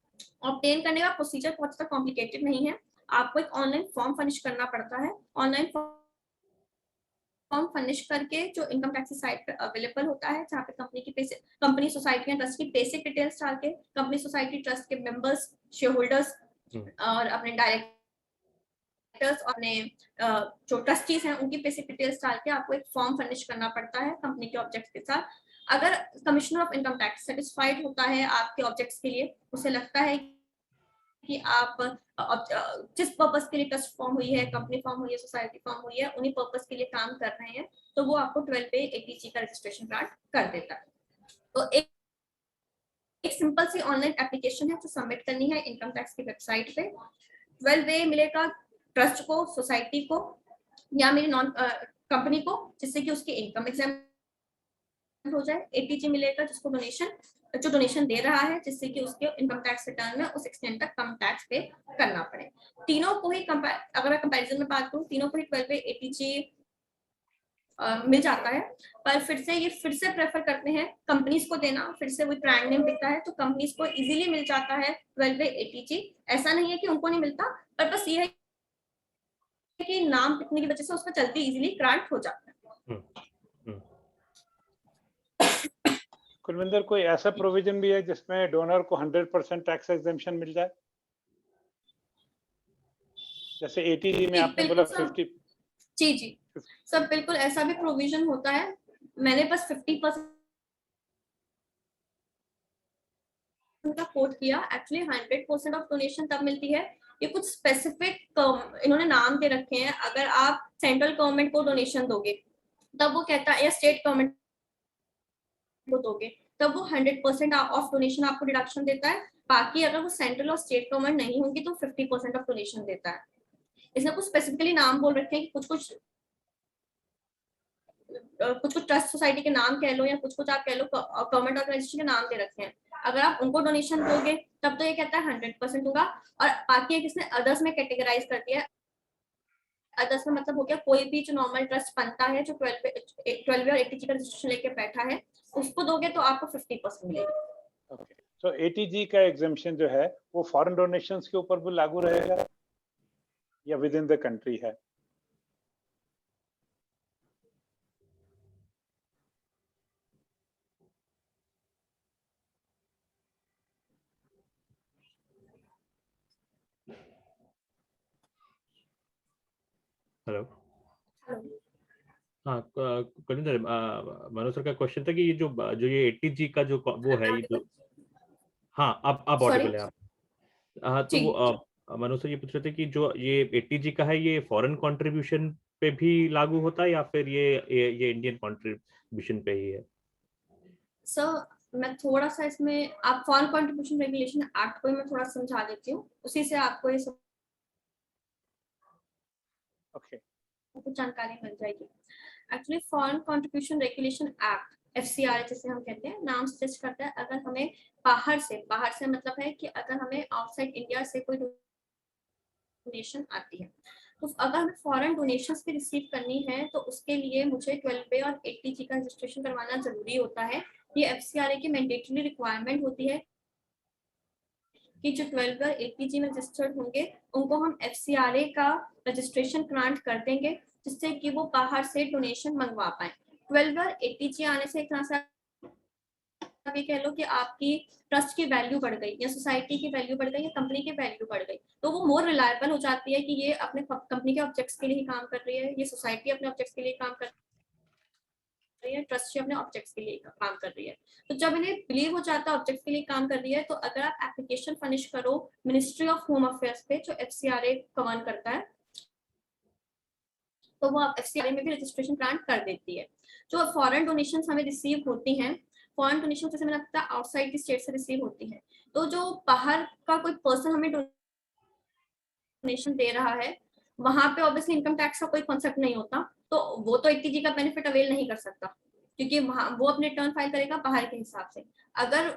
ऑब्टेन करने का प्रोसीजर बहुत ज्यादा कॉम्प्लिकेटेड नहीं है। आपको एक ऑनलाइन फॉर्म फर्निश करना पड़ता है। ऑनलाइन फॉर्म फर्निश करके जो इनकम टैक्स साइट पे अवेलेबल होता है, जहाँ पे कंपनी सोसाइटी ट्रस्ट की बेसिक डिटेल्स डाल के कंपनी सोसाइटी ट्रस्ट के मेंबर्स, शेयर होल्डर्स और अपने डायरेक्टर्स और अपने जो ट्रस्टीज हैं उनकी बेसिक डिटेल्स डाल के आपको एक फॉर्म फर्निश करना पड़ता है कंपनी के ऑब्जेक्ट्स के साथ। अगर commissioner of income tax satisfied होता है आपके ऑब्जेक्ट्स के लिए, उसे लगता है कि आप जिस पर्पस के लिए ट्रस्ट फॉर्म हुई है, कंपनी फॉर्म हुई है, सोसाइटी फॉर्म हुई है, उन्हीं पर्पस के लिए काम कर रहे हैं, तो वो आपको 12A 80G का रजिस्ट्रेशन ग्रांट कर देता है। तो एक सिंपल सी ऑनलाइन एप्लीकेशन है जो सबमिट करनी है इनकम टैक्स की वेबसाइट पे। 12A मिलेगा ट्रस्ट को, सोसाइटी को या मेरी नॉन कंपनी को, जिससे कि उसकी इनकम एग्जाम हो जाए। 80G मिलेगा जिसको जो डोनेशन दे रहा है, जिससे कि उसके इनकम टैक्स रिटर्न में उस एक्सटेंड तक कम टैक्स पे करना पड़े। तीनों को ही अगर मैं कंपैरिजन में बात करूं, तीनों को ही 12A 80G मिल जाता है। पर फिर से प्रेफर करते हैं कंपनीज को देना। फिर से वही ब्रांड नेम दिखता है तो कंपनीज को इजीली मिल जाता है 12A 80G। ऐसा नहीं है कि उनको नहीं मिलता, पर बस ये है कि नाम लिखने की वजह से उसका जल्दी इजीली ग्रांट हो जाता है। कुलविंदर, कोई ऐसा प्रोविजन भी है जिसमें डोनर को 100% टैक्स एग्जेम्पशन मिल जाए? जैसे 80G में आपने बोला 50। जी सब बिल्कुल ऐसा भी प्रोविजन होता है। मैंने बस 50% का कोट किया। एक्चुअली 100% ऑफ डोनेशन तब मिलती है, ये कुछ स्पेसिफिक इन्होंने नाम दे रखे हैं। अगर आप सेंट्रल गवर्नमेंट को डोनेशन दोगे तब वो कहता है, या स्टेट गवर्नमेंट को दोगे तब वो 100% ऑफ डोनेशन आपको डिडक्शन देता है। बाकी अगर वो सेंट्रल और स्टेट गवर्नमेंट नहीं होगी तो 50% ऑफ डोनेशन देता है। इसमें कुछ स्पेसिफिकली नाम बोल रखे हैं कि कुछ ट्रस्ट सोसाइटी के नाम कह लो या कुछ आप कह लो गवर्नमेंट ऑर्गेनाइजेशन के नाम दे रखे हैं। अगर आप उनको डोनेशन दोगे तब तो ये कहता है 100% होगा। और बाकी एक इसने अदर्स में कैटेगराइज कर दिया है। अदर्स में मतलब हो गया कोई भी जो नॉर्मल ट्रस्ट बनता है, जो 12A और 80G का रजिस्ट्रेशन लेके बैठा है, उसको दोगे तो आपको 50% मिलेगी। ओके, तो 80G का एग्जेम्पशन जो है वो फॉरेन डोनेशंस के ऊपर भी लागू रहेगा या विद इन द कंट्री है? हेलो, हाँ कुलविंदर, मनोज सर का क्वेश्चन था कि ये जो ये 80G का जो वो है, ये हाँ, अब ऑडिबल है आप। तो जी मनोज सर ये पूछ रहे थे कि जो ये 80G का है ये फॉरेन कंट्रीब्यूशन पे भी लागू होता है या फिर ये इंडियन कंट्रीब्यूशन पे ही है? सर, मैं थोड़ा सा इसमें आप फॉरेन कंट्रीब्यूशन रेगुलेशन एक्ट को मैं थोड़ा समझा देती हूँ, उसी से आपको ये सब ओके कुछ जानकारी मिल जाएगी। Actually foreign contribution regulation act FCRA जिसे हम कहते हैं, नाम सजेस्ट करता है अगर हमें बाहर से मतलब है कि अगर हमें आउटसाइड इंडिया से कोई डोनेशन आती है, तो अगर हमें फॉरेन डोनेशंस भी रिसीव करनी है तो उसके लिए मुझे 12A और 80G का रजिस्ट्रेशन करवाना जरूरी होता है। ये FCRA की मैंडेटरी रिक्वायरमेंट होती है कि जो 12 और 80G में रजिस्टर्ड होंगे उनको हम FCRA का रजिस्ट्रेशन ग्रांट कर देंगे, जिससे कि वो बाहर से डोनेशन मंगवा पाए। 12 और 80G आने से एक तरह से आप ये कह लो कि आपकी ट्रस्ट की वैल्यू बढ़ गई या सोसाइटी की वैल्यू बढ़ गई या कंपनी की वैल्यू बढ़ गई, तो वो मोर रिलायबल हो जाती है कि ये अपने कंपनी के ऑब्जेक्ट्स के लिए ही काम कर रही है, ये सोसाइटी अपने ऑब्जेक्ट्स के लिए काम कर रही है, ट्रस्ट अपने ऑब्जेक्ट्स के लिए काम कर रही है। तो जब इन्हें बिलीव हो जाता है ऑब्जेक्ट्स के लिए काम कर रही है, तो अगर आप एप्लीकेशन फर्निश करो मिनिस्ट्री ऑफ होम अफेयर्स पे जो FCRA कवर करता है, तो वो FCRA में भी रजिस्ट्रेशन ग्रांट कर देती है। जो फॉरेन डोनेशंस हमें रिसीव होती हैं, फॉरेन डोनेशन जैसे मैंने बताया आउटसाइड द स्टेट से रिसीव होती है, तो जो बाहर का कोई पर्सन हमें डोनेशन दे रहा है, वहां पे ऑब्वियसली इनकम टैक्स का कोई कॉन्सेप्ट नहीं होता, तो वो तो 80G का बेनिफिट अवेल नहीं कर सकता, क्योंकि वहां वो अपने रिटर्न फाइल करेगा बाहर के हिसाब से। अगर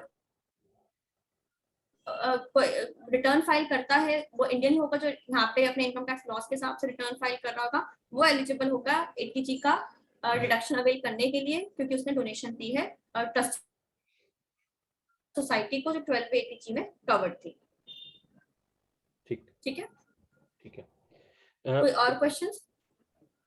कोई रिटर्न फाइल करता है वो इंडियन होगा, जो यहाँ पे अपने इनकम टैक्स लॉस के हिसाब से रिटर्न फाइल कर रहा होगा, वो एलिजिबल होगा 80G का डिडक्शन अवेल करने के लिए, क्योंकि उसने डोनेशन दी है ट्रस्ट सोसाइटी को जो 12 80G में कवर्ड थी। ठीक ठीक है, ठीक है। कोई और क्वेश्चंस?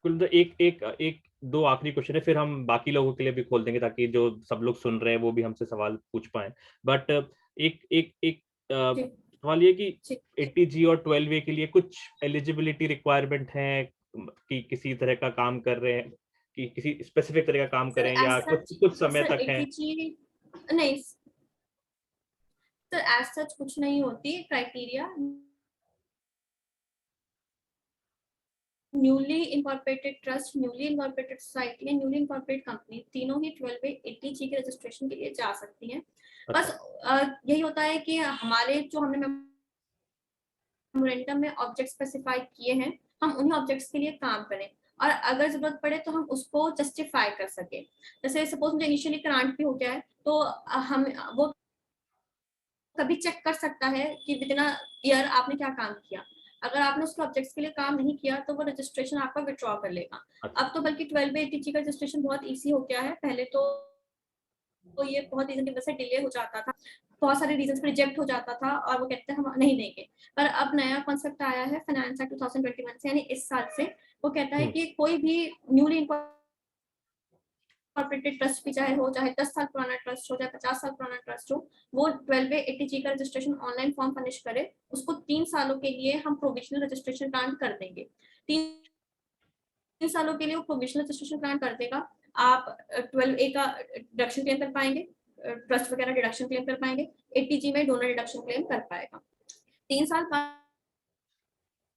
कुल एक एक एक दो आखिरी क्वेश्चन है, फिर हम बाकी लोगों के लिए भी खोल देंगे ताकि जो सब लोग सुन रहे हैं वो भी हमसे सवाल पूछ पाए। बट एक एक एक सवाल ये कि 80G और 12A के लिए कुछ एलिजिबिलिटी रिक्वायरमेंट है कि किसी तरह का काम कर रहे हैं, कि किसी स्पेसिफिक तरह का काम करें या कुछ समय तक है? नहीं सर, एज सच कुछ नहीं होती criteria. Newly incorporated trust, newly incorporated society and newly incorporated company तीनों ही 12A 80G के रजिस्ट्रेशन के लिए जा सकती हैं। बस यही होता है कि हमारे जो हमने मेमोरेंडम में ऑब्जेक्ट स्पेसिफाई किए हैं, हम उन्हीं ऑब्जेक्ट्स के लिए काम करें और अगर जरूरत पड़े तो हम उसको जस्टिफाई कर सके। जैसे सपोज मुझे इनिशियली ग्रांट भी हो गया है, तो हम वो कभी चेक कर सकता है कि विदिन अ ईयर आपने क्या काम किया। अगर आपने उसके ऑब्जेक्ट्स के लिए काम नहीं किया तो वो रजिस्ट्रेशन आपका विड्रॉ कर लेगा। अब तो बल्कि 12 80G का रजिस्ट्रेशन बहुत इजी हो गया है, पहले तो ये बहुत रीजन की वजह से डिले हो जाता था, बहुत सारे रीजन पर रिजेक्ट हो जाता था और वो कहते हैं हम नहीं देंगे। पर अब नया कॉन्सेप्ट आया है फाइनेंस एक्ट 2021 से, यानी इस साल से, वो कहता है कि कोई भी न्यूली कॉर्पोरेटेड ट्रस्ट भी चाहे 10 साल पुराना ट्रस्ट हो, चाहे 50 साल पुराना ट्रस्ट हो, वो 12A 80G का रजिस्ट्रेशन ऑनलाइन फॉर्म फर्निश करे, उसको 3 सालों के लिए हम प्रोविजनल रजिस्ट्रेशन ग्रांट कर देंगे। 3 सालों के लिए वो प्रोविजनल रजिस्ट्रेशन ग्रांट कर देगा। आप 12A का डिडक्शन क्लेम कर पाएंगे, ट्रस्ट वगैरह डिडक्शन क्लेम कर पाएंगे, 80G में डोनर डिडक्शन क्लेम कर पाएगा। 3 साल बाद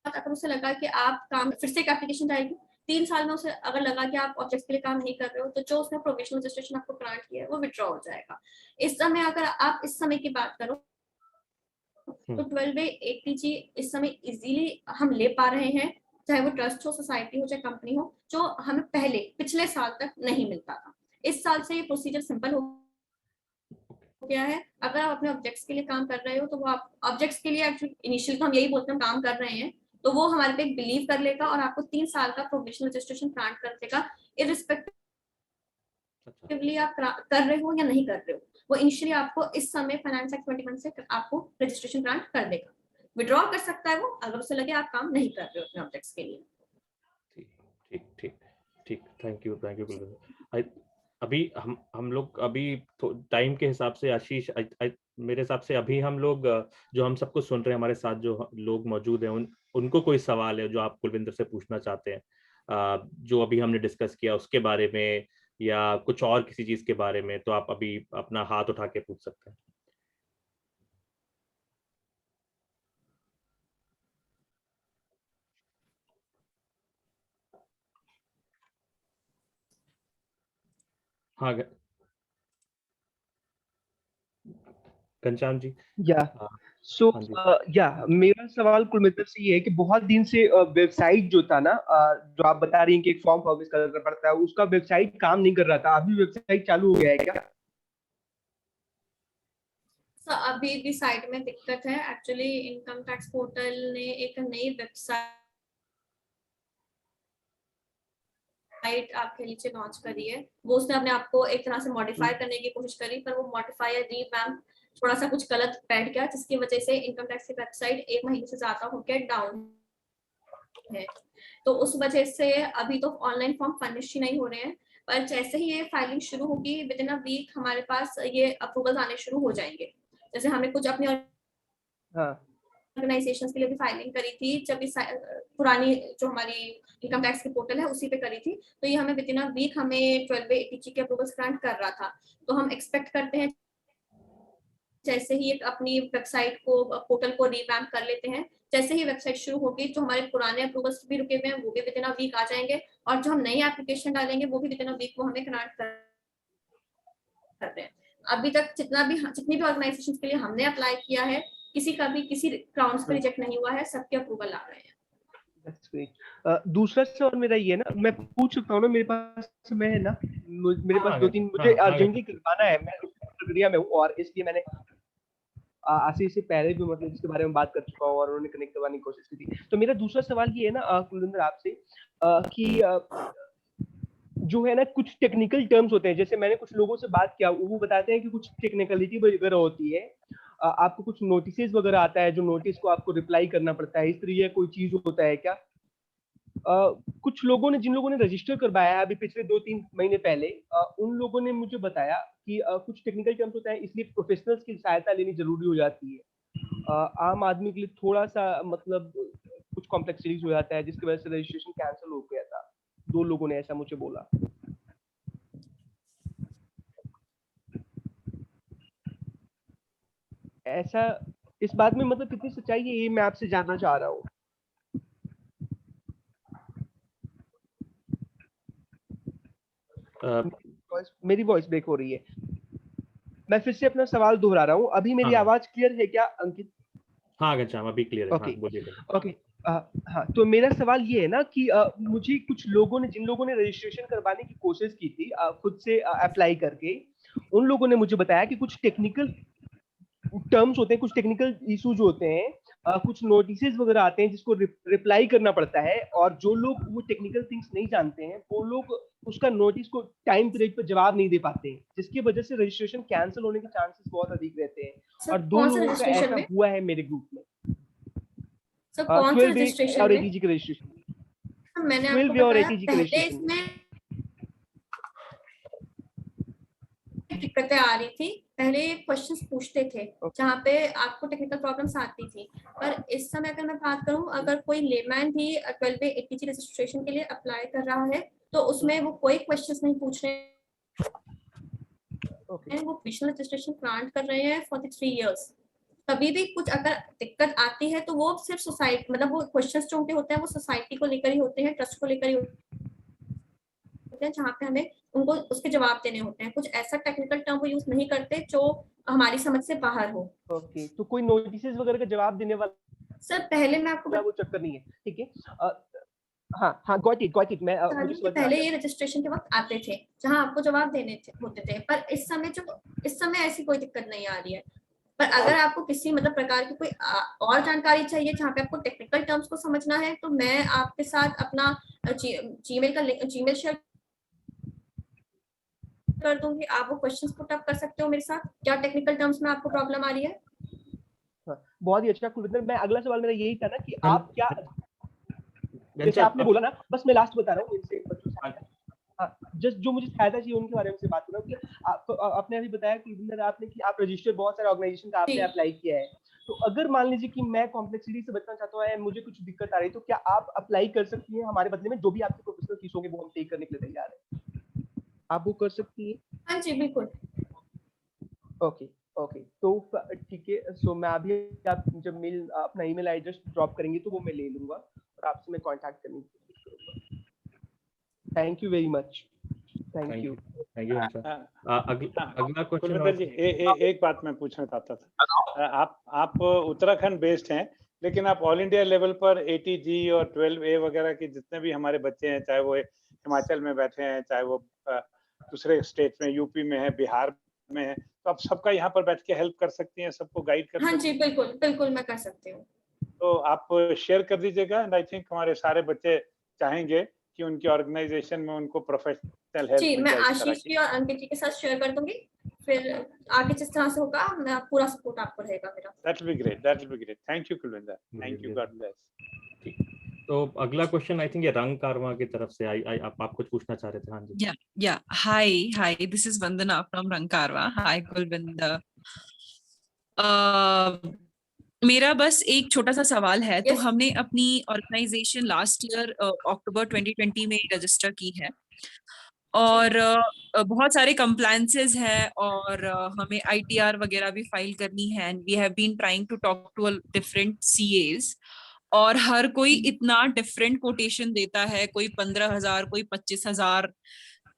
अगर उसे लगा कि आप काम, फिर से एक एप्लीकेशन जाएगी, 3 साल में उसे अगर लगा कि आप ऑब्जेक्ट्स के लिए काम नहीं कर रहे हो, तो जो उसने प्रोविजनल रजिस्ट्रेशन आपको ग्रांट किया है वो विड्रॉ हो जाएगा। इस समय अगर आप इस समय की बात करो तो 12A 80G इस समय इजीली हम ले पा रहे हैं, चाहे वो ट्रस्ट हो, सोसाइटी हो, चाहे कंपनी हो, जो हमें पिछले साल तक नहीं मिलता था। इस साल से ये प्रोसीजर सिंपल हो गया है। अगर आप अपने ऑब्जेक्ट्स के लिए काम कर रहे हो तो वो आप ऑब्जेक्ट्स के लिए एक्चुअली इनिशियली तो हम यही बोलते हैं काम कर रहे हैं, तो वो हमारे पे बिलीव कर लेगा और आपको 3 साल का प्रोविजनल रजिस्ट्रेशन ग्रांट कर देगा, इररिस्पेक्टिवली आप कर रहे हो या नहीं कर रहे हो। वो इनिशियली आपको इस समय फाइनेंस एक्ट 21 से आपको रजिस्ट्रेशन ग्रांट कर देगा। विड्रॉ कर सकता है वो अगर उसे लगे आप काम नहीं कर रहे हो अपने ऑब्जेक्ट्स के लिए। ठीक ठीक ठीक, थैंक यू कुलविंदर। अभी हम लोग अभी टाइम के हिसाब से आशीष, मेरे हिसाब से अभी हम लोग जो हम सबको सुन रहे हैं, हमारे साथ जो लोग मौजूद हैं, उनको कोई सवाल है जो आप कुलविंदर से पूछना चाहते हैं, जो अभी हमने डिस्कस किया उसके बारे में या कुछ और किसी चीज के बारे में, तो आप अभी अपना हाथ उठा के पूछ सकते हैं। हाँ घनश्याम जी। या सो हाँ जी। मेरा सवाल कुलमित्र से ये है कि बहुत दिन से वेबसाइट जो था ना, जो आप बता रही हैं कि एक फॉर्म पब्लिश करना पड़ता है, उसका वेबसाइट काम नहीं कर रहा था। अभी वेबसाइट चालू हो गया है क्या? अभी भी साइट में दिक्कत है। एक्चुअली इनकम टैक्स पोर्टल ने एक नई वेबसाइट आपके नीचे लॉन्च करी है। वो उसने अपने आप को एक तरह से मॉडिफाई करने की कोशिश करी, पर वो मॉडिफाई या रीवैम्प थोड़ा सा कुछ गलत बैठ गया, जिसकी वजह से इनकम टैक्स की वेबसाइट 1 महीने से ज्यादा होकर डाउन है। तो उस वजह से अभी तो ऑनलाइन फॉर्म फर्निश ही नहीं हो रहे हैं, पर जैसे ही ये फाइलिंग शुरू होगी विद इन अ वीक हमारे पास ये अप्रूवल्स आने शुरू हो जाएंगे। जैसे हमने कुछ अपनी ऑर्गेनाइजेशंस के लिए भी फाइलिंग करी थी, जब इस पुरानी जो हमारी इनकम टैक्स की पोर्टल है उसी पे करी थी, तो ये हमें विद इन अ वीक हमें 12A ATG के अप्रूवल्स ग्रांट कर रहा था। तो हम एक्सपेक्ट करते हैं जैसे ही एक अपनी वेबसाइट को पोर्टल को रिवैम्प कर लेते हैं, जैसे ही वेबसाइट शुरू होगी जो हमारे पुराने अप्रूवल्स भी रुके हुए हैं वो भी विद इन अ वीक आ जाएंगे, और जो हम नई एप्लीकेशन डालेंगे वो भी विद इन अ वीक वो हमें ग्रांट कर रहे हैं। अभी तक जितनी भी ऑर्गेनाइजेशन के लिए हमने अप्लाई किया है, किसी का भी किसी ग्राउंड्स पे रिजेक्ट नहीं हुआ है, सबके अप्रूवल आ रहे हैं। दूसरा सवाल मेरा ये है ना, मैं पूछ सकता हूँ ना, मेरे पास समय है ना? मेरे पास 2-3 मुझे अर्जेंटली करवाना है, मैं उस प्रक्रिया में हूँ, और इसलिए मैंने आशीष से पहले भी मतलब इसके बारे में बात कर चुका हूँ और उन्होंने कनेक्ट करवाने की कोशिश की थी। तो मेरा दूसरा सवाल ये है ना कुलविंदर आपसे, कि जो है ना कुछ टेक्निकल टर्म्स होते हैं, जैसे मैंने कुछ लोगों से बात किया, वो बताते हैं कि कुछ टेक्निकलिटी वगैरह होती है, आपको कुछ नोटिसेस वगैरह आता है, जो नोटिस को आपको रिप्लाई करना पड़ता है, इस तरह कोई चीज होता है क्या? कुछ लोगों ने, जिन लोगों ने रजिस्टर करवाया है अभी पिछले 2-3 महीने पहले, उन लोगों ने मुझे बताया कि कुछ टेक्निकल टर्म्स होता है, इसलिए प्रोफेशनल्स की सहायता लेनी जरूरी हो जाती है। आम आदमी के लिए थोड़ा सा मतलब कुछ कॉम्प्लेक्सिटीज हो जाता है, जिसकी वजह से रजिस्ट्रेशन कैंसिल हो गया था। 2 लोगों ने ऐसा मुझे बोला। ऐसा इस बात में मतलब कितनी सच्चाई है, ये मैं आपसे जानना चाह रहा हूँ। मेरी वॉइस ब्रेक हो रही है। मैं फिर से अपना सवाल दोहरा रहा हूँ। अभी मेरी आवाज क्लियर है क्या अंकित? हाँ घनश्याम अभी क्लियर है। ओके, बोलिए। ओके। हाँ, तो मेरा सवाल ये है ना कि मुझे कुछ लोगों ने, जिन लोगों ने रजिस्ट्रेशन करवाने की कोशिश की थी खुद से अप्लाई करके, उन लोगों ने मुझे बताया कि कुछ टेक्निकल टर्म्स होते हैं, कुछ टेक्निकल इश्यूज होते हैं, कुछ नोटिसेस वगैरह आते हैं जिसको रिप्लाई करना पड़ता है, और जो लोग वो टेक्निकल थिंग्स नहीं जानते हैं वो लोग उसका नोटिस को टाइम पीरियड पर जवाब नहीं दे पाते हैं, जिसकी वजह से रजिस्ट्रेशन कैंसिल होने के चांसेस बहुत अधिक रहते हैं। और 2 लोगों का ऐसा हुआ है मेरे ग्रुप में। सर कौन सा रजिस्ट्रेशन और में? एटीजी का रजिस्ट्रेशन। मैंने आपको बताया पहले इसमें दिक्कतें आ रही थी। पहले क्वेश्चंस पूछते थे जहाँ पे आपको टेक्निकल प्रॉब्लम्स आती थी, पर इस समय अगर मैं बात करूँ, अगर कोई लेमैन भी 12A ATG रजिस्ट्रेशन के लिए अप्लाई कर रहा है तो उसमें वो कोई क्वेश्चंस नहीं पूछ रहे हैं, वो प्रोफेशनल रजिस्ट्रेशन ग्रांट कर रहे हैं फॉर द 3 इयर्स। कभी भी कुछ अगर दिक्कत आती है तो वो सिर्फ सोसाइटी, मतलब वो क्वेश्चंस जो उनके होते हैं वो सोसाइटी को लेकर ही होते हैं, ट्रस्ट को लेकर ही होते हैं, जहाँ पे हमें उनको उसके जवाब देने होते हैं। कुछ ऐसा टेक्निकल टर्म वो यूज नहीं करते जो हमारी समझ से बाहर हो। ओके, तो कोई नोटिसेस वगैरह का जवाब देने वाला सर पहले मैं आपको वो चक्कर नहीं है, ठीक है? हाँ, गॉट इट। मैं मुझे समझ पहले ये रजिस्ट्रेशन के वक्त आते थे जहाँ आपको जवाब देने होते थे, पर इस समय ऐसी कोई दिक्कत नहीं आ रही है। पर अगर आपको किसी मतलब प्रकार की कोई और जानकारी चाहिए जहाँ पे आपको टेक्निकल टर्म्स को समझना है, तो मैं आपके साथ अपना जीमेल शेयर कर दूंगी। आप वो क्वेश्चंस पुट अप कर सकते हो मेरे साथ, क्या टेक्निकल टर्म्स में आपको प्रॉब्लम आ रही है। बहुत ही अच्छा कुलविंदर, मैं अगला सवाल मेरा यही था ना कि आप क्या, जैसे आपने बोला ना, बस मैं लास्ट बता रहा हूँ इनसे बच्चों से। हाँ, जस्ट जो मुझे सहायता चाहिए उनके बारे में से बात कर रहा हूँ कि आपने अभी बताया कुलविंदर आपने कि आप रजिस्टर्ड बहुत सारे ऑर्गेनाइजेशन का आपने अप्लाई किया है, तो अगर मान लीजिए कि मैं कॉम्प्लेक्सिटी से बचना चाहता हूँ, मुझे कुछ दिक्कत आ रही है, तो क्या आप अप्लाई कर सकती हैं हमारे बदले में? जो भी आपकी प्रोफेशनल फीस होगी वो हम पे करने के लिए तैयार है, आप वो कर सकती हैं। हाँ जी बिल्कुल। ओके, तो ठीक है। सो मैं अभी, आप जब मेल अपना ईमेल एड्रेस ड्रॉप करेंगे तो वो मैं ले लूंगा और आपसे मैं कांटेक्ट करने की कोशिश करूंगा। Thank you very much. Thank you. Thank you अगला क्वेश्चन कुलविंदर जी, एक बात मैं पूछना चाहता था। आप उत्तराखंड बेस्ड हैं, लेकिन आप ऑल इंडिया लेवल पर 80G और 12A वगैरह के जितने भी हमारे बच्चे हैं, चाहे वो हिमाचल में बैठे हैं, चाहे वो दूसरे स्टेट में, यूपी में है, बिहार में है, तो आप सबका यहाँ पर बैठ के हेल्प कर सकती हैं, सबको गाइड कर हाँ सकती जी, हैं? बिल्कुल बिल्कुल मैं कर सकती हूँ। तो आप शेयर कर दीजिएगा, एंड आई थिंक हमारे सारे बच्चे चाहेंगे कि उनकी ऑर्गेनाइजेशन में उनको प्रोफेशनल हेल्प जी, मिल मैं जाए इस तरह आशीष की। जी और अंकित जी के साथ शेयर कर दूंगी, फिर आगे जिस तरह से होगा मैं पूरा सपोर्ट आपको रहेगा मेरा। That will be great. That will be great. Thank you, Kulwinder. Thank you. God bless. ठीक, तो अगला क्वेश्चन आई थिंक ये रंग कारवा की तरफ से आप कुछ पूछना चाह रहे थे? हाँ जी। Yeah. Hi. This is Vandana from Rang Karwa. Hi, Kulwinder. मेरा बस एक छोटा सा सवाल है। तो हमने अपनी ऑर्गेनाइजेशन लास्ट ईयर अक्टूबर 2020 में रजिस्टर की है और बहुत सारे कंप्लायंसेस हैं और हमें ITR वगैरह भी फाइल करनी है। And we have been trying to talk to different CAs और हर कोई इतना डिफरेंट कोटेशन देता है, कोई 15,000, कोई 25,000,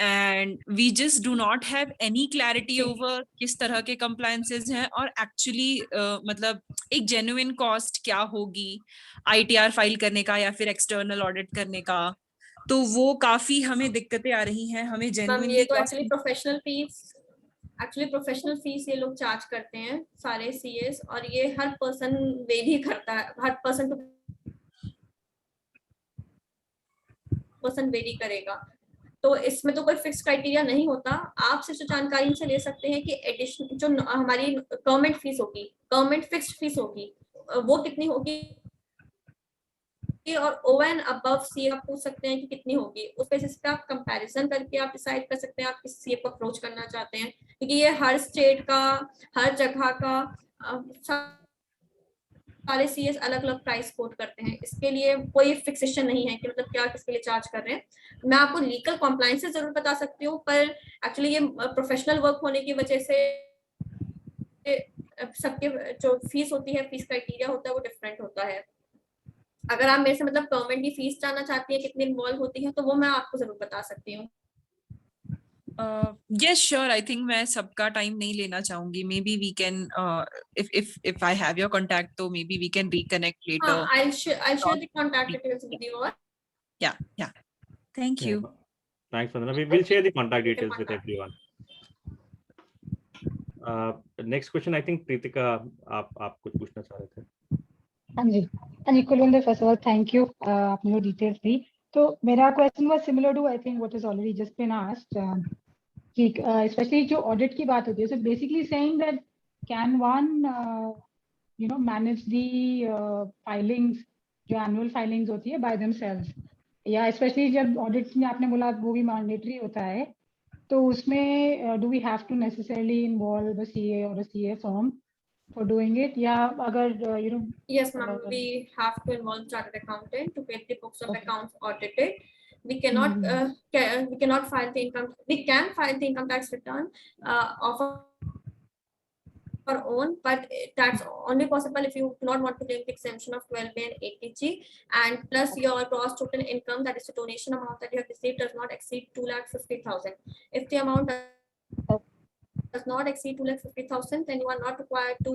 and we just do not have any clarity over किस तरह के कंप्लायंसेस हैं और एक्चुअली मतलब एक जेन्युइन कॉस्ट क्या होगी ITR फाइल करने का या फिर एक्सटर्नल ऑडिट करने का। तो वो काफी हमें दिक्कतें आ रही हैं। हमें जेन्युइनली ये तो एक्चुअली प्रोफेशनल फीस ये लोग चार्ज करते हैं सारे CAs, और ये हर पर्सन वेरी करता है, हर पर्सन टू पर्सन वेरी करेगा। तो इसमें तो कोई फिक्स क्राइटेरिया नहीं होता। आप सिर्फ जानकारी इनसे ले सकते हैं कि एडिशनल जो हमारी गवर्नमेंट फीस होगी, गवर्नमेंट फिक्स्ड फीस होगी, वो कितनी होगी, और ओवर एंड अबव CA आप पूछ सकते हैं कि कितनी होगी। उस बेसिस पे आप कंपैरिजन करके आप डिसाइड कर सकते हैं आप किस CA को अप्रोच करना चाहते हैं, क्योंकि ये हर स्टेट का, हर जगह का सारे CAs अलग अलग प्राइस कोट करते हैं। इसके लिए कोई फिक्सेशन नहीं है कि मतलब क्या किसके लिए चार्ज कर रहे हैं। मैं आपको लीगल कॉम्प्लायंस जरूर बता सकती हूँ, पर एक्चुअली ये प्रोफेशनल वर्क होने की वजह से सबके जो फीस होती है, फीस क्राइटेरिया होता है, वो डिफरेंट होता है। अगर आप मेरे से मतलब गवर्नमेंट की फीस जानना चाहती है कितनी इन्वॉल्व होती है, तो वो मैं आपको जरूर बता सकती हूँ। Yes, sure. I think मैं सबका टाइम नहीं लेना चाहूंगी. Maybe we can, if I have your contact, तो maybe we can reconnect later. I'll share the contact details with you all. Yeah. Thank you. Thanks, Vandana. We will share the contact details with everyone. Next question, I think Pritika, आप कुछ पूछना चाह रहे थे? हाँ जी, Kulwinder, first of all, thank you. आपने वो details दी। तो मेरा question was similar to I think what has already just been asked. Especially जो audit की बात होती है, so basically saying that can one manage the filings, जो annual filings होती है by themselves, या especially जब audit में आपने बोला वो भी mandatory होता है, तो उसमें do we have to necessarily involve a CA or a CA firm for doing it? या अगर Yes, ma'am. We have to involve chartered accountant to get the books of accounts audited. We cannot we cannot file the income. We can file the income tax return of our own, but that's only possible if you do not want to claim the exemption of 12A and 80G, and plus your gross total income, that is the donation amount that you have received, does not exceed 2,50,000. If the amount does not exceed 2,50,000, then you are not required to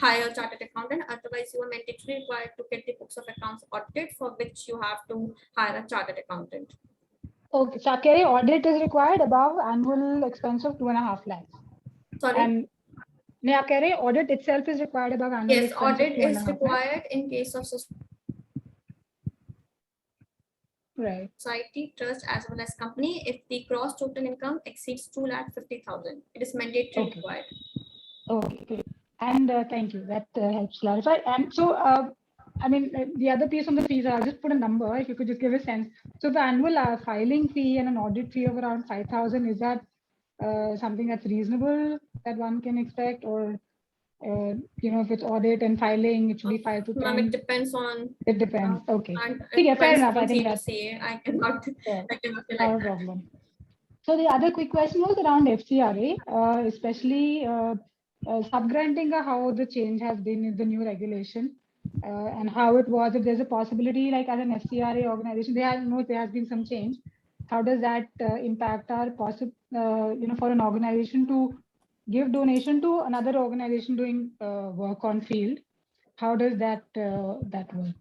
hire a chartered accountant. Otherwise, you are mandatorily required to get the books of accounts audited, for which you have to hire a chartered accountant. Okay, so Kerry, audit is required above annual expense of 2.5 lakhs. Sorry. And आप कह रहे हैं audit itself is required above annual yes, expense audit of 2.5 is required in case of society, trust, as well as company, if the gross total income exceeds 2,50,000. It is mandatory required. Okay, great. And thank you. That helps clarify. And so, I mean, the other piece on the fees, I'll just put a number, if you could just give a sense. So the annual filing fee and an audit fee of around 5,000, is that something that's reasonable that one can expect, or if it's audit and filing, it should be 5 to 10? It depends on. It depends. Okay. Yeah, fair enough. I think that's I cannot say like no problem. So the other quick question was around FCRA, especially subgranting, how the change has been in the new regulation, and how it was. If there's a possibility, like as an FCRA organization, there has been some change. how does that impact our for an organization to give donation to another organization doing work on field? How does that work?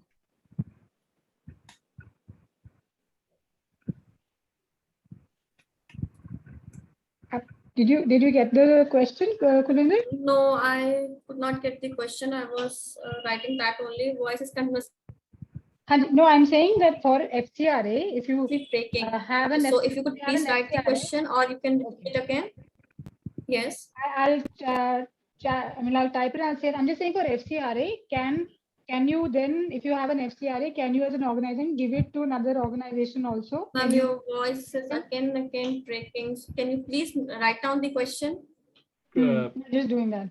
Did you get the question, Kulwinder? No, I could not get the question. I was writing that only. Voice is continuous. No, I'm saying that for FCRA, if you breaking. have an So if you could please write the question, or you can repeat it again. Yes. I'll type it and I'll say it. I'm just saying for FCRA, can you then, if you have an FCRA, can you as an organization give it to another organization also? Ma'am, your voice is again breaking. So can you please write down the question? Just doing that.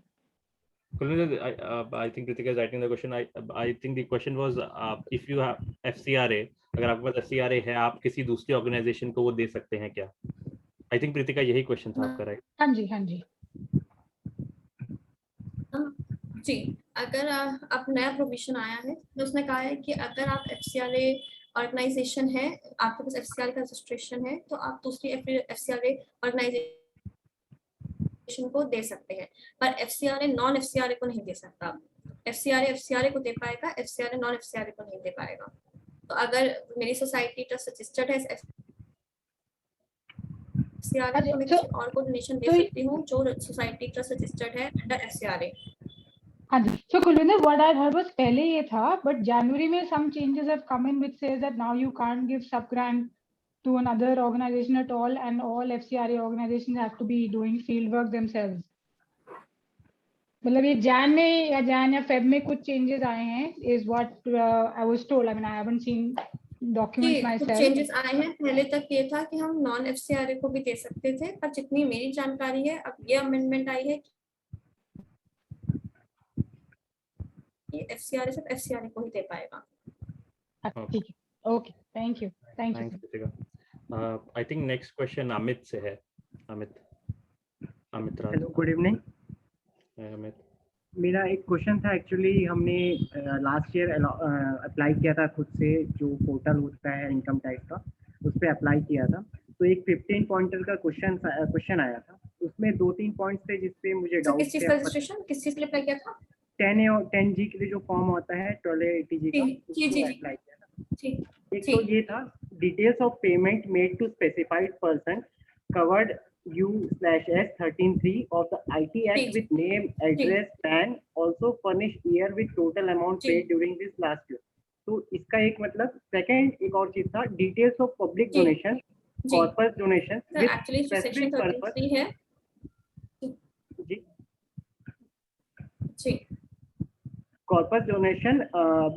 I think Kritika is writing the question. I think the question was if you have FCRA, अगर आपके पास FCRA है, आप किसी दूसरी organisation को वो दे सकते हैं क्या? I think कृतिका यही क्वेश्चन था आपका, राइट? हाँ जी जी, अगर आप नया प्रोविजन आया है तो उसने कहा है कि अगर आप FCRA ऑर्गेनाइजेशन है, आपके पास FCRA का रजिस्ट्रेशन है, तो आप दूसरी FCRA ऑर्गेनाइजेशन को दे सकते हैं, पर FCRA नॉन FCRA को नहीं दे सकता। FCRA को दे पाएगा, FCRA नॉन FCRA को नहीं दे पाएगा। तो अगर मेरी सोसाइटी ट्रस्ट रजिस्टर्ड है FCRA, तो मैं किसी और को डोनेशन दे सकती हूँ जो सोसाइटी ट्रस्ट रजिस्टर्ड है अंडर FCRA। हाँ जी, so Kulwinder, what I heard was पहले ये था, but January में some changes have come in which says that now you can't give sub grant to another organization at all, and all FCRA organizations have to be doing field work themselves. मतलब ये Jan में या Feb में कुछ changes आए हैं, is what I was told. I mean, I haven't seen documents myself. कुछ changes आए हैं। पहले तक ये था कि हम नॉन FCRA को भी दे सकते थे, पर जितनी मेरी जानकारी है, अब ये अमेंडमेंट आई है FCRA सिर्फ FCRA को ही दे पाएगा। ठीक है, okay, thank you. I think next question Amit से है। Amit hello, good evening. Amit, मेरा एक क्वेश्चन था। एक्चुअली हमने लास्ट ईयर अप्लाई किया था खुद से, जो पोर्टल होता है इनकम टैक्स का, उस पर अप्लाई किया था। तो एक 15 पॉइंटर का क्वेश्चन आया था, उसमें 2-3 पॉइंट्स थे जिसपे मुझे डाउट। किस चीज का रजिस्ट्रेशन, किस चीज के लिए अप्लाई किया था? 10G के लिए जो फॉर्म होता है 1280G का, उसको अप्लाई किया था। एक तो ये था, details of payment made to specified person covered U/S 13(3) of the IT Act with name, address, PAN, also furnished year with total amount paid during this last year। तो इसका एक मतलब। सेकंड, एक और चीज था, details of public donation, corpus donation with specific purpose है जी, corpus donation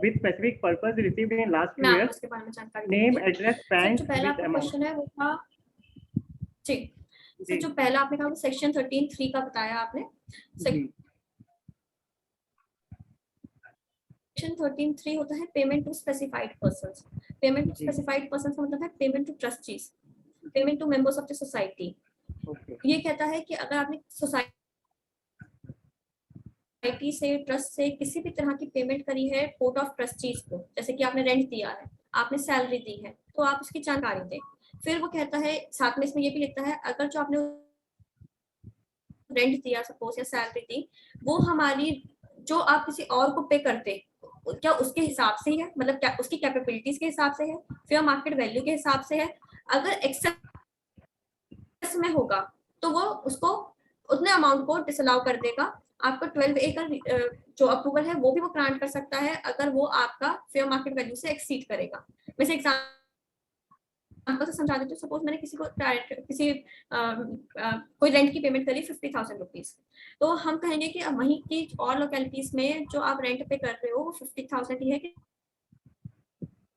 with specific purpose received in last few years, उसके बारे में जानकारी name, address, PAN, जो पहला क्वेश्चन है वो था जी, जो पहला आपने कहा वो सेक्शन 13(3) का बताया आपने। सेक्शन 13(3) होता है payment to specified persons. Payment to specified persons का मतलब है payment to trustees, payment to members of the society. ये कहता है कि अगर आपने सोसाइटी से, ट्रस्ट से किसी भी तरह की पेमेंट करी है कोर्ट ऑफ ट्रस्टीज को, जैसे कि आपने रेंट दिया है, आपने सैलरी दी है, तो आप उसकी जानकारी दें। फिर वो कहता है, साथ में इसमें ये भी लिखता है, अगर जो आपने रेंट दिया सपोज या सैलरी दी, वो हमारी जो आप किसी और को पे करते, क्या उसके हिसाब से ही है, मतलब क्या उसकी कैपेबिलिटीज के हिसाब से है, फेयर मार्केट वैल्यू के हिसाब से है। अगर एक्सेस में होगा तो वो उसको उतने अमाउंट को डिसअलाउ कर देगा। आपको 12A का जो अप्रूवल है वो भी वो ग्रांट कर सकता है अगर वो आपका फेयर मार्केट वैल्यू से एक्सीड करेगा। वैसे एग्जांपल से समझा देती हूँ। सपोज मैंने किसी को कोई रेंट की पेमेंट करी 50,000 रुपीज, तो हम कहेंगे कि वहीं की और लोकेलिटीज में जो आप रेंट पे कर रहे हो वो 50,000 ही है कि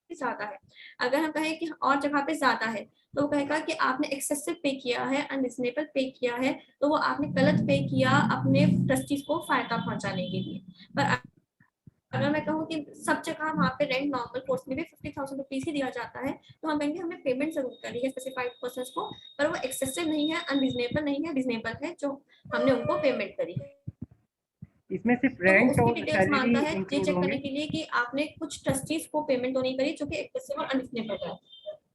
ज्यादा है। अगर हम कहें कि और जगह पे ज्यादा है तो वो कहेगा कि आपने एक्सेसिव पे किया है, अनरीजनेबल पे किया है, तो वो आपने गलत पे किया अपने ट्रस्टीज को फायदा पहुंचाने के लिए। पर अगर मैं कहूँ कि सब जगह वहाँ पे रेंट नॉर्मल कोर्स में भी 50,000 रुपीज ही दिया जाता है, तो हम कहेंगे हमने पेमेंट जरूर करी है स्पेसिफाइड पर्संस को, पर वो एक्सेसिव नहीं है, अनरीजनेबल नहीं है, रीजनेबल है जो हमने उनको पेमेंट करी है। इसमें सिर्फ रेंट और डिटेल्स मांगता है ये चेक करने के लिए कि आपने कुछ ट्रस्टीज को पेमेंट तो नहीं करी जो कि एक्सेसिव और अनरीजनेबल है।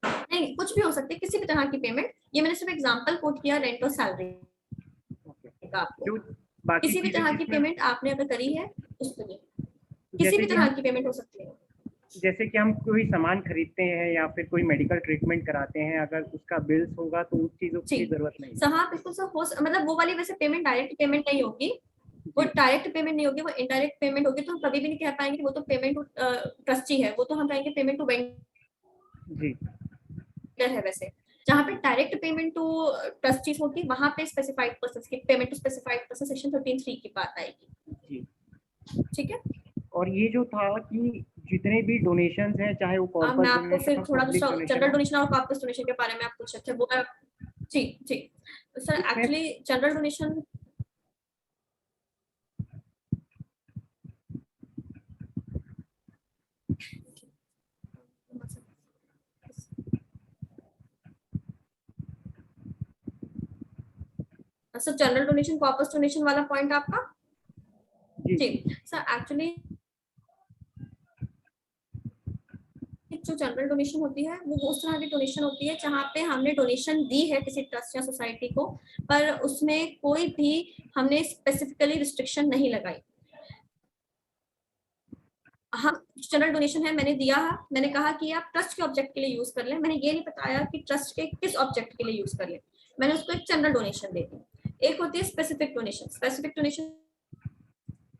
नहीं, कुछ भी हो सकती है, किसी भी तरह की पेमेंट। ये मैंने सिर्फ एग्जांपल कोट किया रेंट और सैलरी का। आपको किसी भी तरह की पेमेंट आपने अगर करी है उसके लिए किसी भी तरह की पेमेंट हो सकती है। जैसे कि हम कोई सामान खरीदते हैं या फिर कोई मेडिकल ट्रीटमेंट कराते हैं, अगर उसका बिल्स होगा तो उस चीजों की जरूरत नहीं है। हाँ बिल्कुल सर, हो मतलब वो वाली वैसे पेमेंट डायरेक्ट पेमेंट नहीं होगी, वो डायरेक्ट पेमेंट नहीं होगी, वो इनडायरेक्ट पेमेंट होगी। तो हम कभी भी नहीं कह पाएंगे कि वो तो पेमेंट टू ट्रस्टी है, वो तो हम कहेंगे पेमेंट टू वेंडर है। वैसे जहाँ पे डायरेक्ट पेमेंट टू ट्रस्टीज होगी वहां पे स्पेसिफाइड पर्सन की payment to specified person section 13(3) की बात आएगी। ठीक है। और ये जो था कि जितने भी डोनेशंस हैं, चाहे वो कॉर्पोरेट मैं आपको फिर थोड़ा जनरल डोनेशन और कॉर्पोरेट डोनेशन के बारे में आप पूछ सकते हैं। वो जी sir, actually general donation sir, general donation corpus donation वाला पॉइंट आपका जी सर। एक्चुअली जो जनरल डोनेशन होती है वो उस तरह की डोनेशन होती है जहाँ पे हमने डोनेशन दी है किसी ट्रस्ट या सोसाइटी को, पर उसमें कोई भी हमने स्पेसिफिकली रिस्ट्रिक्शन नहीं लगाई। हम जनरल डोनेशन है, मैंने दिया है, मैंने कहा कि आप ट्रस्ट के ऑब्जेक्ट के लिए यूज कर लें, मैंने ये नहीं बताया कि ट्रस्ट के किस ऑब्जेक्ट के लिए यूज कर लें, मैंने उसको एक जनरल डोनेशन दे दी। एक होती है स्पेसिफिक डोनेशन। स्पेसिफिक डोनेशन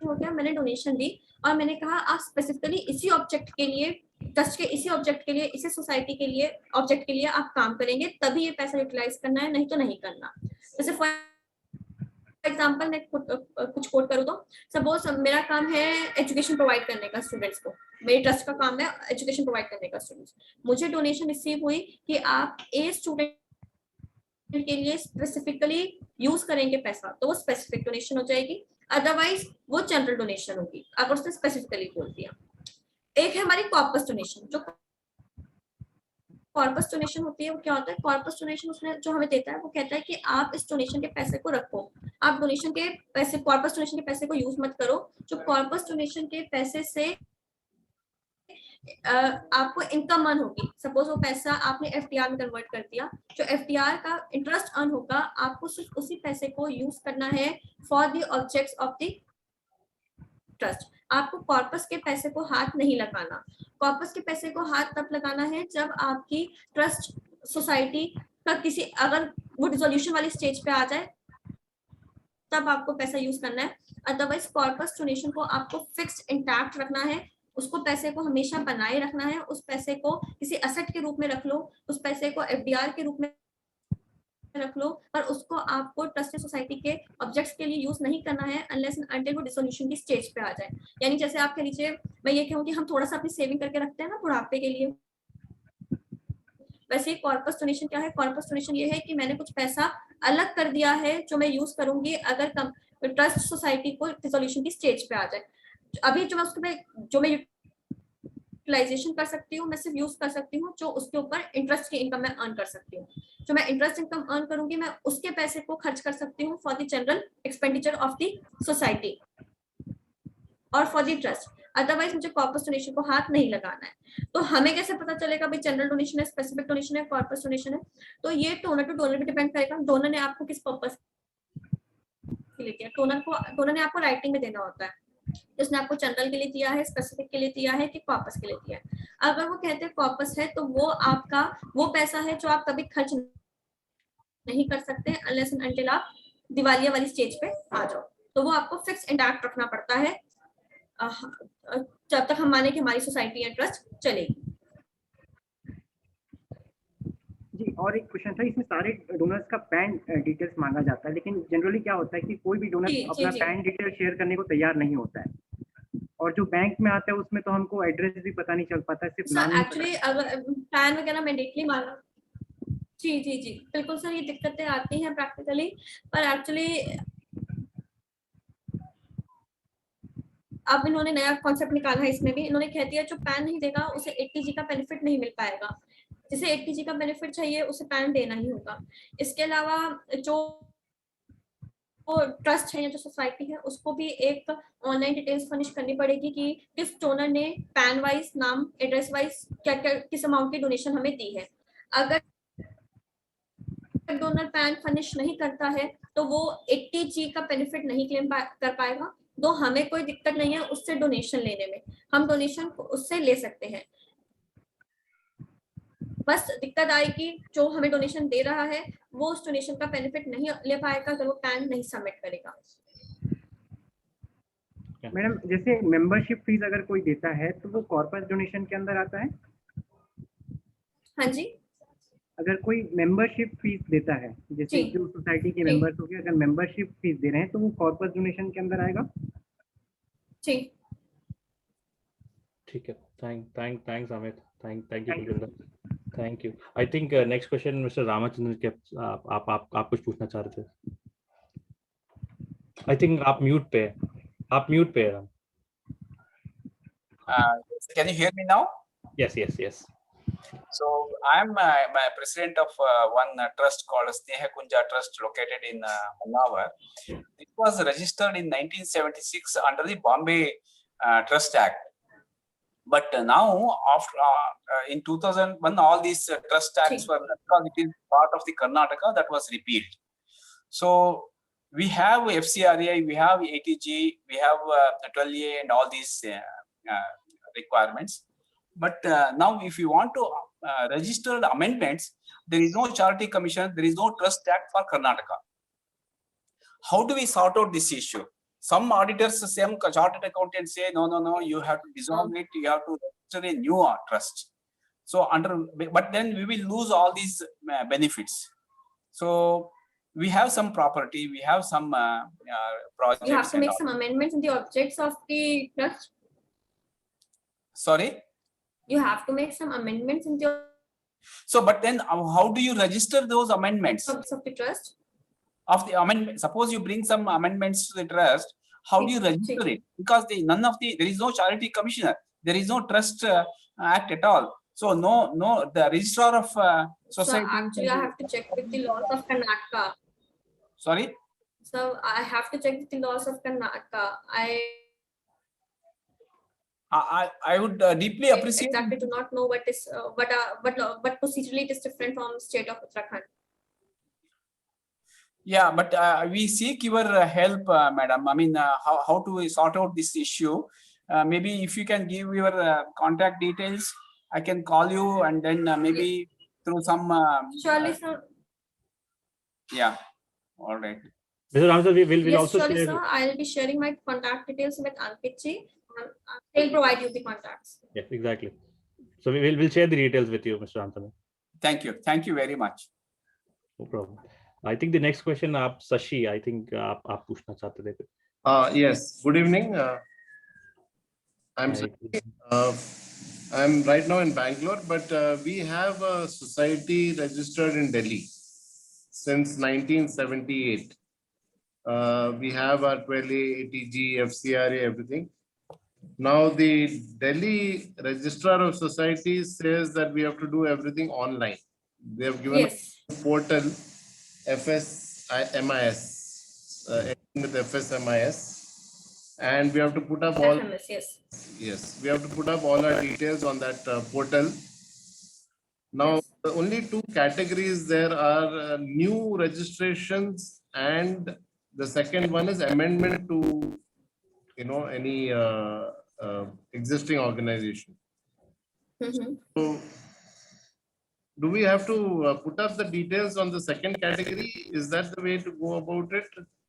हो गया, मैंने डोनेशन दी और मैंने कहा आप स्पेसिफिकली इसी ऑब्जेक्ट के लिए, ट्रस्ट के इसी ऑब्जेक्ट के लिए, इसी सोसाइटी के लिए ऑब्जेक्ट के लिए आप काम करेंगे, तभी ये पैसा यूटिलाइज करना है, नहीं तो नहीं करना। जैसे फॉर एग्जाम्पल मैं कुछ कोट करूँ तो सपोज मेरा काम है एजुकेशन प्रोवाइड करने का स्टूडेंट्स को, मेरे ट्रस्ट का काम है एजुकेशन प्रोवाइड करने का स्टूडेंट्स। मुझे डोनेशन रिसीव हुई कि आप ए स्टूडेंट के लिए स्पेसिफिकली यूज करेंगे पैसा, तो वो स्पेसिफिक डोनेशन हो जाएगी, अदरवाइज वो जनरल डोनेशन होगी अगर उसने स्पेसिफिकली बोल दिया। एक है हमारी कॉर्पस डोनेशन। जो कॉर्पस डोनेशन होती है वो क्या होता है? कॉर्पस डोनेशन उसमें जो हमें देता है वो कहता है कि आप इस डोनेशन के पैसे को रखो, आप डोनेशन के पैसे, कॉर्पस डोनेशन के पैसे को यूज मत करो। जो कॉर्पस डोनेशन के पैसे से आपको इनकम अर्न होगी, सपोज वो पैसा आपने एफडीआर में कन्वर्ट कर दिया, जो एफडीआर का इंटरेस्ट अर्न होगा आपको सिर्फ उसी पैसे को यूज करना है for the objects of the trust. आपको कॉर्पस के पैसे को हाथ नहीं लगाना। कॉर्पस के पैसे को हाथ तब लगाना है जब आपकी ट्रस्ट सोसाइटी का किसी, अगर वो डिसोल्यूशन वाली स्टेज पे आ जाए तब आपको पैसा यूज करना है, अदरवाइज कॉर्पस डोनेशन को आपको फिक्स्ड इंटैक्ट रखना है, उसको पैसे को हमेशा बनाए रखना है, उस पैसे को किसी असेट के रूप में रख लो, उस पैसे को एफडीआर के रूप में रख लो, पर उसको आपको ट्रस्ट सोसाइटी के ऑब्जेक्ट्स के लिए यूज नहीं करना है अनलेस एंड अनटिल वो डिसोल्यूशन की स्टेज पे आ जाए। यानी जैसे आप कह लीजिए, मैं ये कहूँ कि हम थोड़ा सा अपनी सेविंग करके रखते हैं ना बुढ़ापे के लिए, वैसे कॉर्पस डोनेशन क्या है? कॉर्पस डोनेशन ये है कि मैंने कुछ पैसा अलग कर दिया है जो मैं यूज करूंगी अगर ट्रस्ट सोसाइटी को डिसोल्यूशन की स्टेज पे आ जाए। अभी जो मैं यूटिलाइजेशन कर सकती हूँ, मैं सिर्फ यूज कर सकती हूँ जो उसके ऊपर इंटरेस्ट की इनकम मैं अर्न कर सकती हूँ। जो मैं इंटरेस्ट इनकम अर्न करूंगी मैं उसके पैसे को खर्च कर सकती हूँ for the general expenditure of the society और फॉर द ट्रस्ट, अदरवाइज मुझे कॉर्पस डोनेशन को हाथ नहीं लगाना है। तो हमें कैसे पता चलेगा भाई जनरल डोनेशन है, स्पेसिफिक डोनेशन है, कॉर्पस डोनेशन है? तो ये डोनर टू डोनर पे डिपेंड करेगा, डोनर ने आपको किस पर्पस के लिए दिया। डोनर ने आपको राइटिंग में देना होता है, उसने आपको जनरल के लिए दिया है, स्पेसिफिक के लिए दिया है कि कॉर्पस के लिए दिया है। अगर वो कहते हैं कॉर्पस है तो वो आपका वो पैसा है जो आप कभी खर्च नहीं कर सकते अनलेस एंड अनटिल आप दिवालिया वाली स्टेज पे आ जाओ, तो वो आपको फिक्स इंटैक्ट रखना पड़ता है जब तक हम माने कि हमारी सोसाइटी या ट्रस्ट चलेगी। जी, और एक क्वेश्चन था, इसमें सारे डोनर्स का पैन डिटेल्स मांगा जाता है, लेकिन जनरली क्या होता है कि कोई भी डोनर अपना पैन डिटेल शेयर करने को तैयार नहीं होता है, और जो बैंक में आता है उसमें तो हमको एड्रेस भी पता नहीं चल पाता है, सिर्फ नाम। एक्चुअली अगर पैन वगैरह मैंडेटरी मांगा, जी बिल्कुल सर, ये दिक्कतें आती हैं प्रैक्टिकली, पर एक्चुअली अब इन्होंने नया कॉन्सेप्ट निकाला है, इसमें भी इन्होंने कह दिया जो पैन नहीं देगा उसे 80G का बेनिफिट नहीं मिल पाएगा, जिसे 80G का बेनिफिट चाहिए उसे पैन देना ही होगा। इसके अलावा जो ट्रस्ट है या जो सोसाइटी है उसको भी एक ऑनलाइन डिटेल्स फर्निश करनी पड़ेगी कि किस डोनर ने पैन वाइज, नाम, एड्रेस वाइज क्या किस अमाउंट की डोनेशन हमें दी है। अगर डोनर पैन फर्निश नहीं करता है तो वो 80G का बेनिफिट नहीं क्लेम कर पाएगा। तो हमें कोई दिक्कत नहीं है उससे डोनेशन लेने में, हम डोनेशन उससे ले सकते हैं। बस दिक्कत आएगी जो हमें डोनेशन दे रहा है वो उस डोनेशन का बेनिफिट नहीं ले पाएगा अगर वो पैन नहीं सबमिट करेगा। मैडम जैसे मेंबरशिप फीस अगर कोई देता है तो वो कॉर्पस डोनेशन के अंदर आता है? हाँ जी, अगर कोई मेंबरशिप फीस देता है, जैसे जो सोसाइटी के मेंबर्स हो गए, अगर मेंबरशिप फीस दे रहे हैं तो वो कॉर्पस डोनेशन के अंदर आएगा? जी ठीक है, thanks Amit, thank you Kulvinder, thank you. I think next question mister Ramachandran के आप कुछ पूछना चाह रहे थे। आई थिंक आप म्यूट पे हैं। Can you hear me now? Yes. So I'm president of one trust called Sneha Kunja Trust located in Honavar. It was registered in 1976 under the Bombay Trust Act. But now, after in 2001, all these trust acts were, because it is part of the Karnataka, that was repealed. So we have FCRA, we have ATG, we have 12A and all these requirements. But now if you want to register the amendments, there is no charity commission, there is no trust act for Karnataka. How do we sort out this issue? Some auditors, some chartered accountants say, no, you have to dissolve it, you have to register a new trust. So but then we will lose all these benefits. So we have some property, we have some projects. You have to make some amendments in the objects of the trust. Sorry? You have to make some amendments in the. So, but then how do you register those amendments? Of the trust? Of the amendment, suppose you bring some amendments to the trust, how do you register it? Because there is no charity commissioner, there is no trust act at all. So no, the registrar of society. So actually, I have to check with the laws of Karnataka. Sorry. So I have to check with the laws of Karnataka. I would deeply appreciate. Exactly, do not know what is but procedurally it is different from state of Uttarakhand. Yeah, but we seek your help, madam. I mean, how to sort out this issue? Maybe if you can give your contact details, I can call you and then maybe through some. Surely, sir. Yeah. All right. Mr. Ramsar, we will also surely, share. Sir, I'll be sharing my contact details with Ankit ji. They'll provide you the contacts. Yes, exactly. So we'll share the details with you, Mr. Ramsar. Thank you very much. No problem. I think the next question, Sashi, I think आप पूछना चाहते थे. Yes. Good evening. I'm Sashi. I'm right now in Bangalore, but we have a society registered in Delhi since 1978. We have our 12A, ATG, FCRA, everything. Now the Delhi Registrar of Societies says that we have to do everything online. They have given a portal FSMIS, with FSMIS, and we have to put up all. FMS, yes, we have to put up all our details on that portal. Now, the only two categories there are new registrations, and the second one is amendment to, any existing organization. So, do we have to put up the details on the second category? Is that the way to go about it?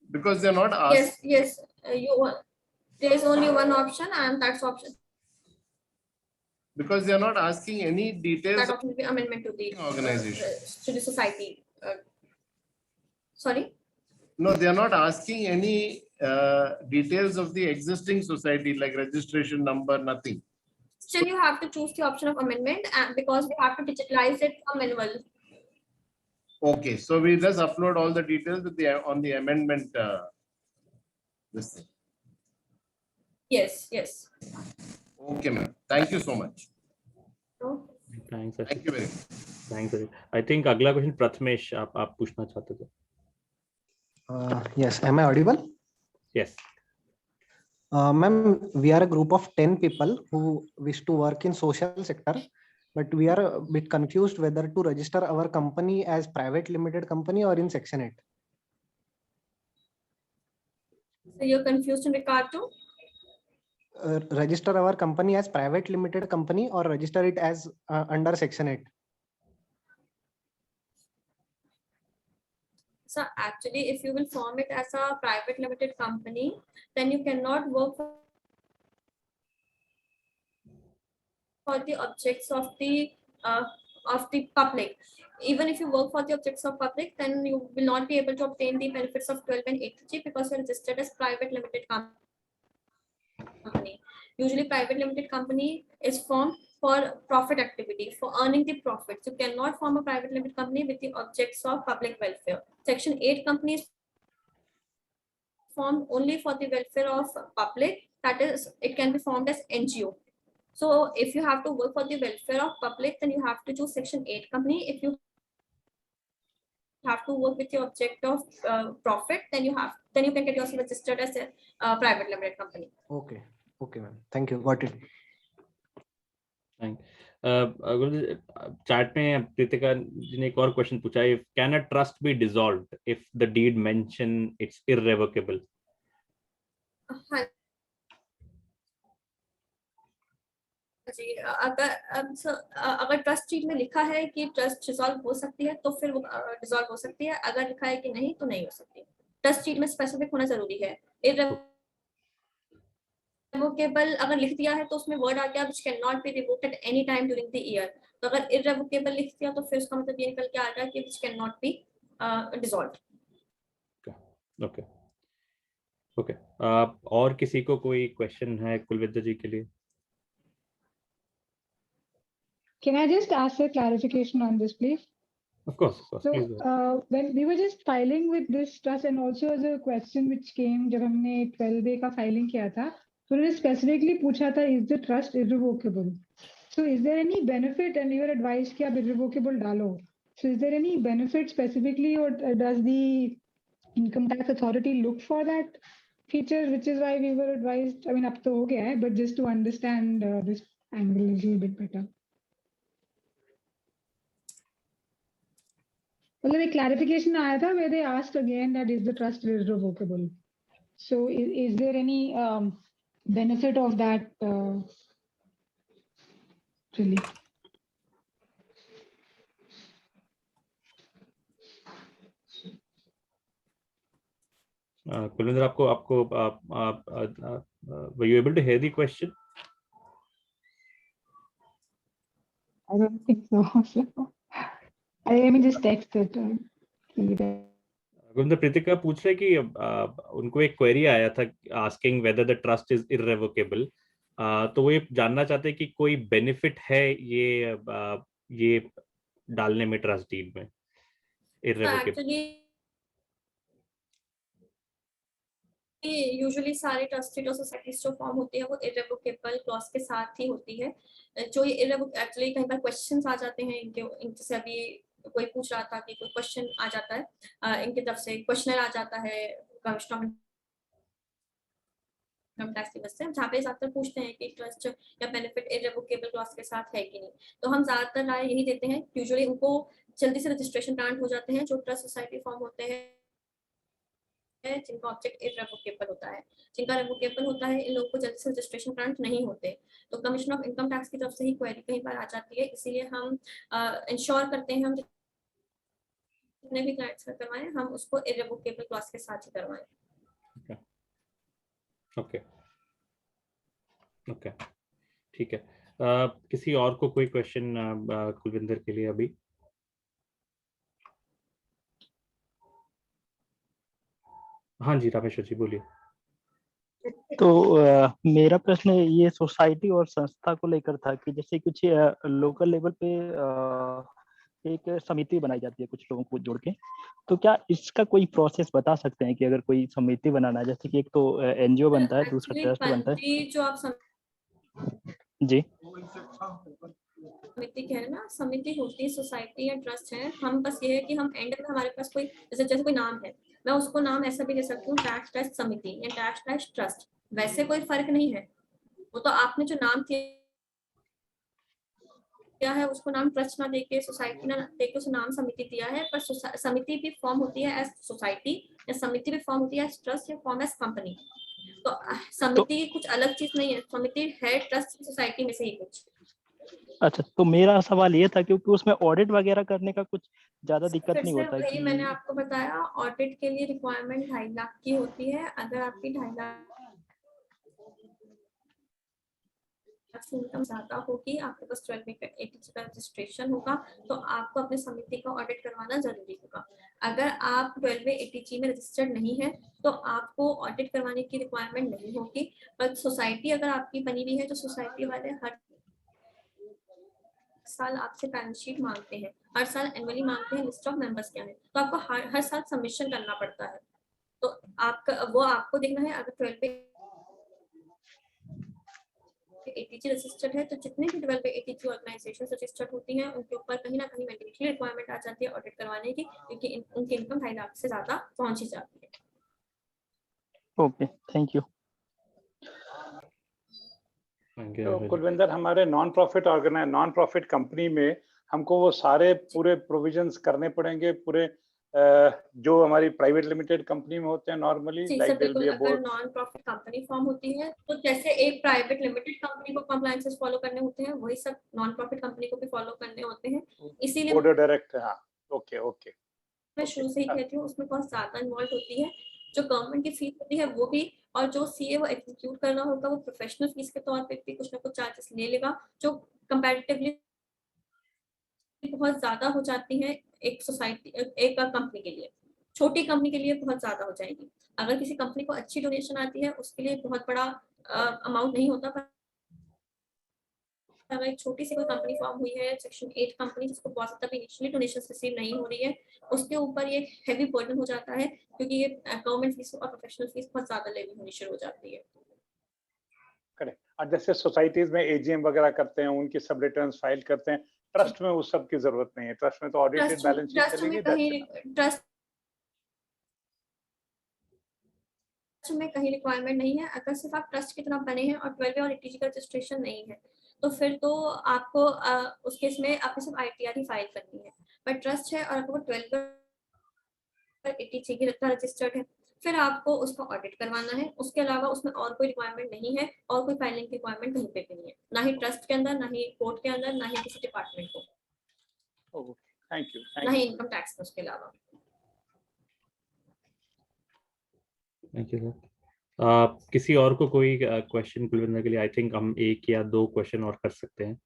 Because they're not asked. Yes. There is only one option, and that's option. Because they are not asking any details. That option will be amendment to the organization, to the society. Sorry. No, they are not asking any details of the existing society like registration number, nothing. Still, you have to choose the option of amendment, and because we have to digitalize it from manual. Okay, so we just upload all the details with on the amendment. This thing. Yes. Okay, ma'am. Thank you so much. Okay. Thanks. Thank you very much. Thanks. I think अगला question Prathamesh आप पूछना चाहते थे. Yes, am I audible? Yes. Ma'am, we are a group of 10 people who wish to work in social sector, but we are a bit confused whether to register our company as private limited company or in Section 8. So you're confused in regard to? Register our company as private limited company or register it as under Section 8. So actually, if you will form it as a private limited company, then you cannot work for the objects of the public. Even if you work for the objects of public, then you will not be able to obtain the benefits of 12 and 8G because you are registered as private limited company. Usually, private limited company is formed for profit activity, for earning the profits. You cannot form a private limited company with the objects of public welfare. Section 8 companies formed only for the welfare of public. That is, it can be formed as NGO. So if you have to work for the welfare of public, then you have to choose Section 8 company. If you have to work with the object of profit, then you can get yourself registered as a private limited company. Okay, ma'am. Thank you. Got it. Chat में प्रीतिका जी ने एक और question पूछा है, can a trust be dissolved if the deed mention it's irrevocable? जी, अगर trust cheat में लिखा है कि ट्रस्ट डिसॉल्व हो सकती है तो फिर वो डिसॉल्व हो सकती है, अगर लिखा है कि नहीं तो नहीं हो सकती। ट्रस्ट चीट में स्पेसिफिक होना जरूरी है। इररिवोकेबल अगर लिख दिया है तो उसमें वर्ड आ गया which can not be revoked at any time during the year. तो अगर इररिवोकेबल लिख दिया तो फिर उसका मतलब ये निकल के आ गया कि which can not be dissolved. Okay, और किसी को कोई क्वेश्चन है कुलविंदर जी के लिए? Can I just ask a clarification on this, please? Of course. So, when we were just filing with this trust, and also the question which came जब हमने 12A का filing किया था, तो उन्होंने specifically पूछा था, is the trust irrevocable? So, is there any benefit? And you were advised कि आप irrevocable डालो. So, is there any benefit specifically, or does the income tax authority look for that feature, which is why we were advised? I mean, अब तो हो गया है, but just to understand this angle a little bit better. Well, a clarification आया था where they asked again that is the trust irrevocable. So, is there any benefit of that really? Kulwinder, आपको were you able to hear the question? I don't think so. I mean, just text it. Kulwinder, Pritika पूछ रहे कि उनको एक query आया था asking whether the trust is irrevocable, तो वो ये जानना चाहते हैं कि कोई बेनिफिट है ये डालने में ट्रस्ट डीड में इररिवोकेबल? यूजुअली सारे ट्रस्टेड और सोसाइटीज जो फॉर्म होती है वो इररिवोकेबल क्लॉज के साथ ही होती है। जो ये एक्चुअली कई बार क्वेश्चंस आ जाते हैं इनके से अभी कोई पूछ रहा था कि कोई क्वेश्चन आ जाता है इनकी तरफ से, क्वेश्चनर आ जाता है कमिश्नर इनकम टैक्स की वजह से, जहाँ पे ज्यादातर पूछते हैं कि ट्रस्ट या बेनिफिट इररिवोकेबल क्लॉज के साथ है कि नहीं। तो हम ज्यादातर राय यही देते हैं, यूजुअली उनको जल्दी से रजिस्ट्रेशन ग्रांट हो जाते हैं जो ट्रस्ट सोसाइटी फॉर्म होते हैं जिनका ऑब्जेक्ट इररिवोकेबल होता है। जिनका रिवोकेबल होता है इन लोगों को जल्दी से रजिस्ट्रेशन ग्रांट नहीं होते। तो कमिश्नर ऑफ इनकम टैक्स की तरफ से ही क्वेरी कई बार आ जाती है, इसीलिए हम इंश्योर करते हैं हम जितने भी क्लाइंट्स का करवाएं हम उसको इररिवोकेबल क्लॉज के साथ ही करवाएं। ओके, ठीक है। किसी और को कोई क्वेश्चन कुलविंदर के लिए अभी? हाँ जी, रामेश्वर जी बोलिए। तो मेरा प्रश्न ये सोसाइटी और संस्था को लेकर था कि जैसे कुछ लोकल लेवल पे एक समिति बनाई जाती है कुछ लोगों को जोड़ के, तो क्या इसका कोई प्रोसेस बता सकते हैं कि अगर कोई समिति बनाना है, जैसे कि एक तो एनजीओ बनता है, दूसरा ट्रस्ट बनता है जो आप जी समिति कह रहे हैं ना, समिति होती है सोसाइटी या ट्रस्ट है। हम बस ये है कि हम एंड में हमारे पास कोई जैसे कोई नाम है, मैं उसको नाम ऐसा भी दे सकती हूँ टैक्स ट्रस्ट समिति या टैक्स ट्रस्ट ट्रस्ट, वैसे कोई फर्क नहीं है। वो तो आपने जो नाम दिया दिया है उसको नाम ट्रस्ट ना देके, सोसाइटी ना देके उसे नाम समिति दिया है, पर समिति भी फॉर्म होती है एज सोसाइटी, या समिति भी फॉर्म होती है एज ट्रस्ट, या फॉर्म एज कंपनी। तो समिति कुछ अलग चीज नहीं है, समिति है ट्रस्ट सोसाइटी में से ही कुछ। अच्छा, तो मेरा सवाल ये था क्योंकि उसमें ऑडिट वगैरह करने का कुछ ज्यादा दिक्कत नहीं होता है कि मैंने आपको बताया ऑडिट के लिए रिक्वायरमेंट 2.5 लाख की होती है। अगर आपकी 2.5 लाख इनकम ज्यादा होगी, आपके पास 12 ATG का रजिस्ट्रेशन होगा, तो आपको अपनी समिति का ऑडिट करवाना जरूरी होगा। अगर आप 12 ATG में रजिस्टर्ड नहीं है तो आपको ऑडिट करवाने की रिक्वायरमेंट नहीं होगी। पर सोसाइटी अगर आपकी बनी हुई है तो सोसाइटी वाले हर साल आपसे बैलेंस शीट मांगते हैं, हर साल एनुअली मांगते हैं लिस्ट ऑफ मेंबर्स क्या है, तो आपको हर साल सबमिशन करना पड़ता है। तो आपका वो आपको देखना है। अगर 12 ATG रजिस्टर्ड है तो जितने भी 12 ATG ऑर्गेनाइजेशन रजिस्टर्ड होती हैं उनके ऊपर कहीं ना कहीं मैंडेटरी रिक्वायरमेंट आ जाती है ऑडिट करवाने की, क्योंकि उनकी इनकम 2.5 लाख से ज्यादा पहुंची जाती है। Okay, thank you. तो कुलविंदर, हमारे नॉन प्रॉफिट कंपनी में हमको वो सारे पूरे प्रोविजंस करने पड़ेंगे, पूरे जो हमारी प्राइवेट लिमिटेड कंपनी में होते हैं normally, like there be a board. अगर नॉन प्रॉफिट कंपनी फॉर्म होती है तो जैसे एक प्राइवेट लिमिटेड कंपनी को कंप्लायंसेस फॉलो करने होते हैं, वही सब नॉन प्रॉफिट कंपनी को भी फॉलो करने होते हैं। इसीलिए बोर्ड ऑफ डायरेक्टर, हाँ, ओके। मैं शुरू से ही कहती हूँ उसमें बहुत ज्यादा इन्वॉल्व होती है। जो गवर्नमेंट की फीस होती है वो भी, और जो सीए वो एग्जीक्यूट करना होगा वो प्रोफेशनल फीस के तौर पे भी कुछ ना कुछ चार्जेस ले लेगा, जो कंपैरेटिवली बहुत ज्यादा हो जाती है एक सोसाइटी, एक कंपनी के लिए। छोटी कंपनी के लिए बहुत ज्यादा हो जाएगी। अगर किसी कंपनी को अच्छी डोनेशन आती है उसके लिए बहुत बड़ा अमाउंट नहीं होता, पर अगर एक छोटी सी कोई कंपनी फॉर्म हुई है, सेक्शन 8 कंपनी, जिसको बहुत ज्यादा भी इनिशियली डोनेशन रिसीव नहीं हो रही है, उसके ऊपर ये हेवी बर्डन हो जाता है, क्योंकि ये गवर्नमेंट फीस और प्रोफेशनल फीस बहुत ज्यादा लेवी होनी शुरू हो जाती है। करेक्ट। और जैसे सोसाइटीज में एजीएम वगैरह करते हैं, उनकी सब रिटर्न्स फाइल करते हैं, ट्रस्ट में उस सब की जरूरत नहीं है। ट्रस्ट में तो ऑडिटेड बैलेंस शीट चलेगी। ट्रस्ट में कहीं रिक्वायरमेंट नहीं है। अगर सिर्फ आप ट्रस्ट की तरह बने हैं और 12 और ATG का रजिस्ट्रेशन नहीं है तो फिर तो आपको उस केस में आपको सिर्फ ITR ही फाइल करनी है। पर ट्रस्ट है और आपको 12 ATG की रजिस्टर्ड है, फिर आपको उसका ऑडिट करवाना है। उसके अलावा उसमें और कोई रिक्वायरमेंट नहीं है, और कोई फाइलिंग की रिक्वायरमेंट कहीं पे भी नहीं है, ना ही ट्रस्ट के अंदर, ना ही कोर्ट के अंदर, ना ही किसी डिपार्टमेंट को। Thank you. ना ही इनकम टैक्स में उसके अलावा। Thank you sir. किसी और को कोई क्वेश्चन कुलविंदर के लिए? आई थिंक हम 1 या 2 क्वेश्चन और कर सकते हैं,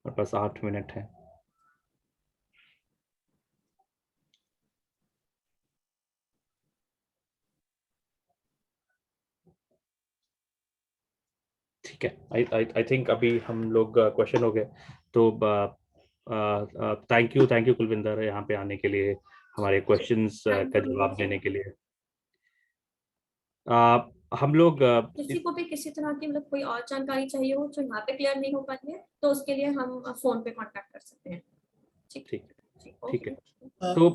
और बस 8 मिनट है। ठीक है, आई थिंक अभी हम लोग क्वेश्चन हो गए, तो थैंक यू कुलविंदर यहाँ पे आने के लिए, हमारे क्वेश्चंस का जवाब देने के लिए। हम लोग किसी को भी किसी तरह की मतलब कोई और जानकारी चाहिए हो जो यहाँ पे क्लियर नहीं हो पाती है, तो उसके लिए हम फोन पे कांटेक्ट कर सकते हैं। ठीक है। तो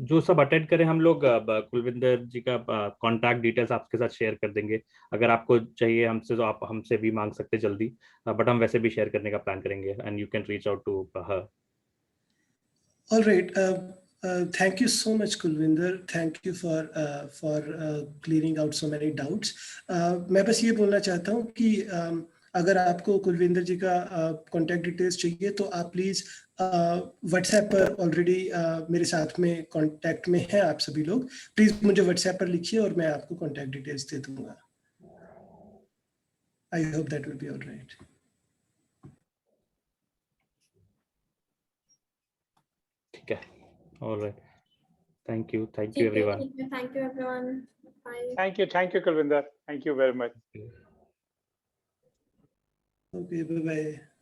जो सब अटेंड करें, हम लोग कुलविंदर जी का कांटेक्ट डिटेल्स आपके साथ शेयर कर देंगे। अगर आपको चाहिए हमसे तो आप हमसे भी मांग सकते हैं जल्दी, बट हम वैसे भी शेयर करने का प्लान करेंगे, and you can reach out to her. All right. Thank you so much, Kulvinder. Thank you for clearing out so many doubts. मैं बस ये बोलना चाहता हूँ कि अगर आपको कुलविंदर जी का कॉन्टैक्ट डिटेल्स चाहिए तो आप प्लीज व्हाट्सएप पर ऑलरेडी मेरे साथ में कॉन्टैक्ट में हैं आप सभी लोग। प्लीज मुझे व्हाट्सएप पर लिखिए और मैं आपको कॉन्टैक्ट डिटेल्स दे दूंगा। I hope that will be all right. ठीक है, all right. Thank you everyone. Thank you everyone. Bye. Thank you Kulvinder, thank you very much. Okay, bye bye.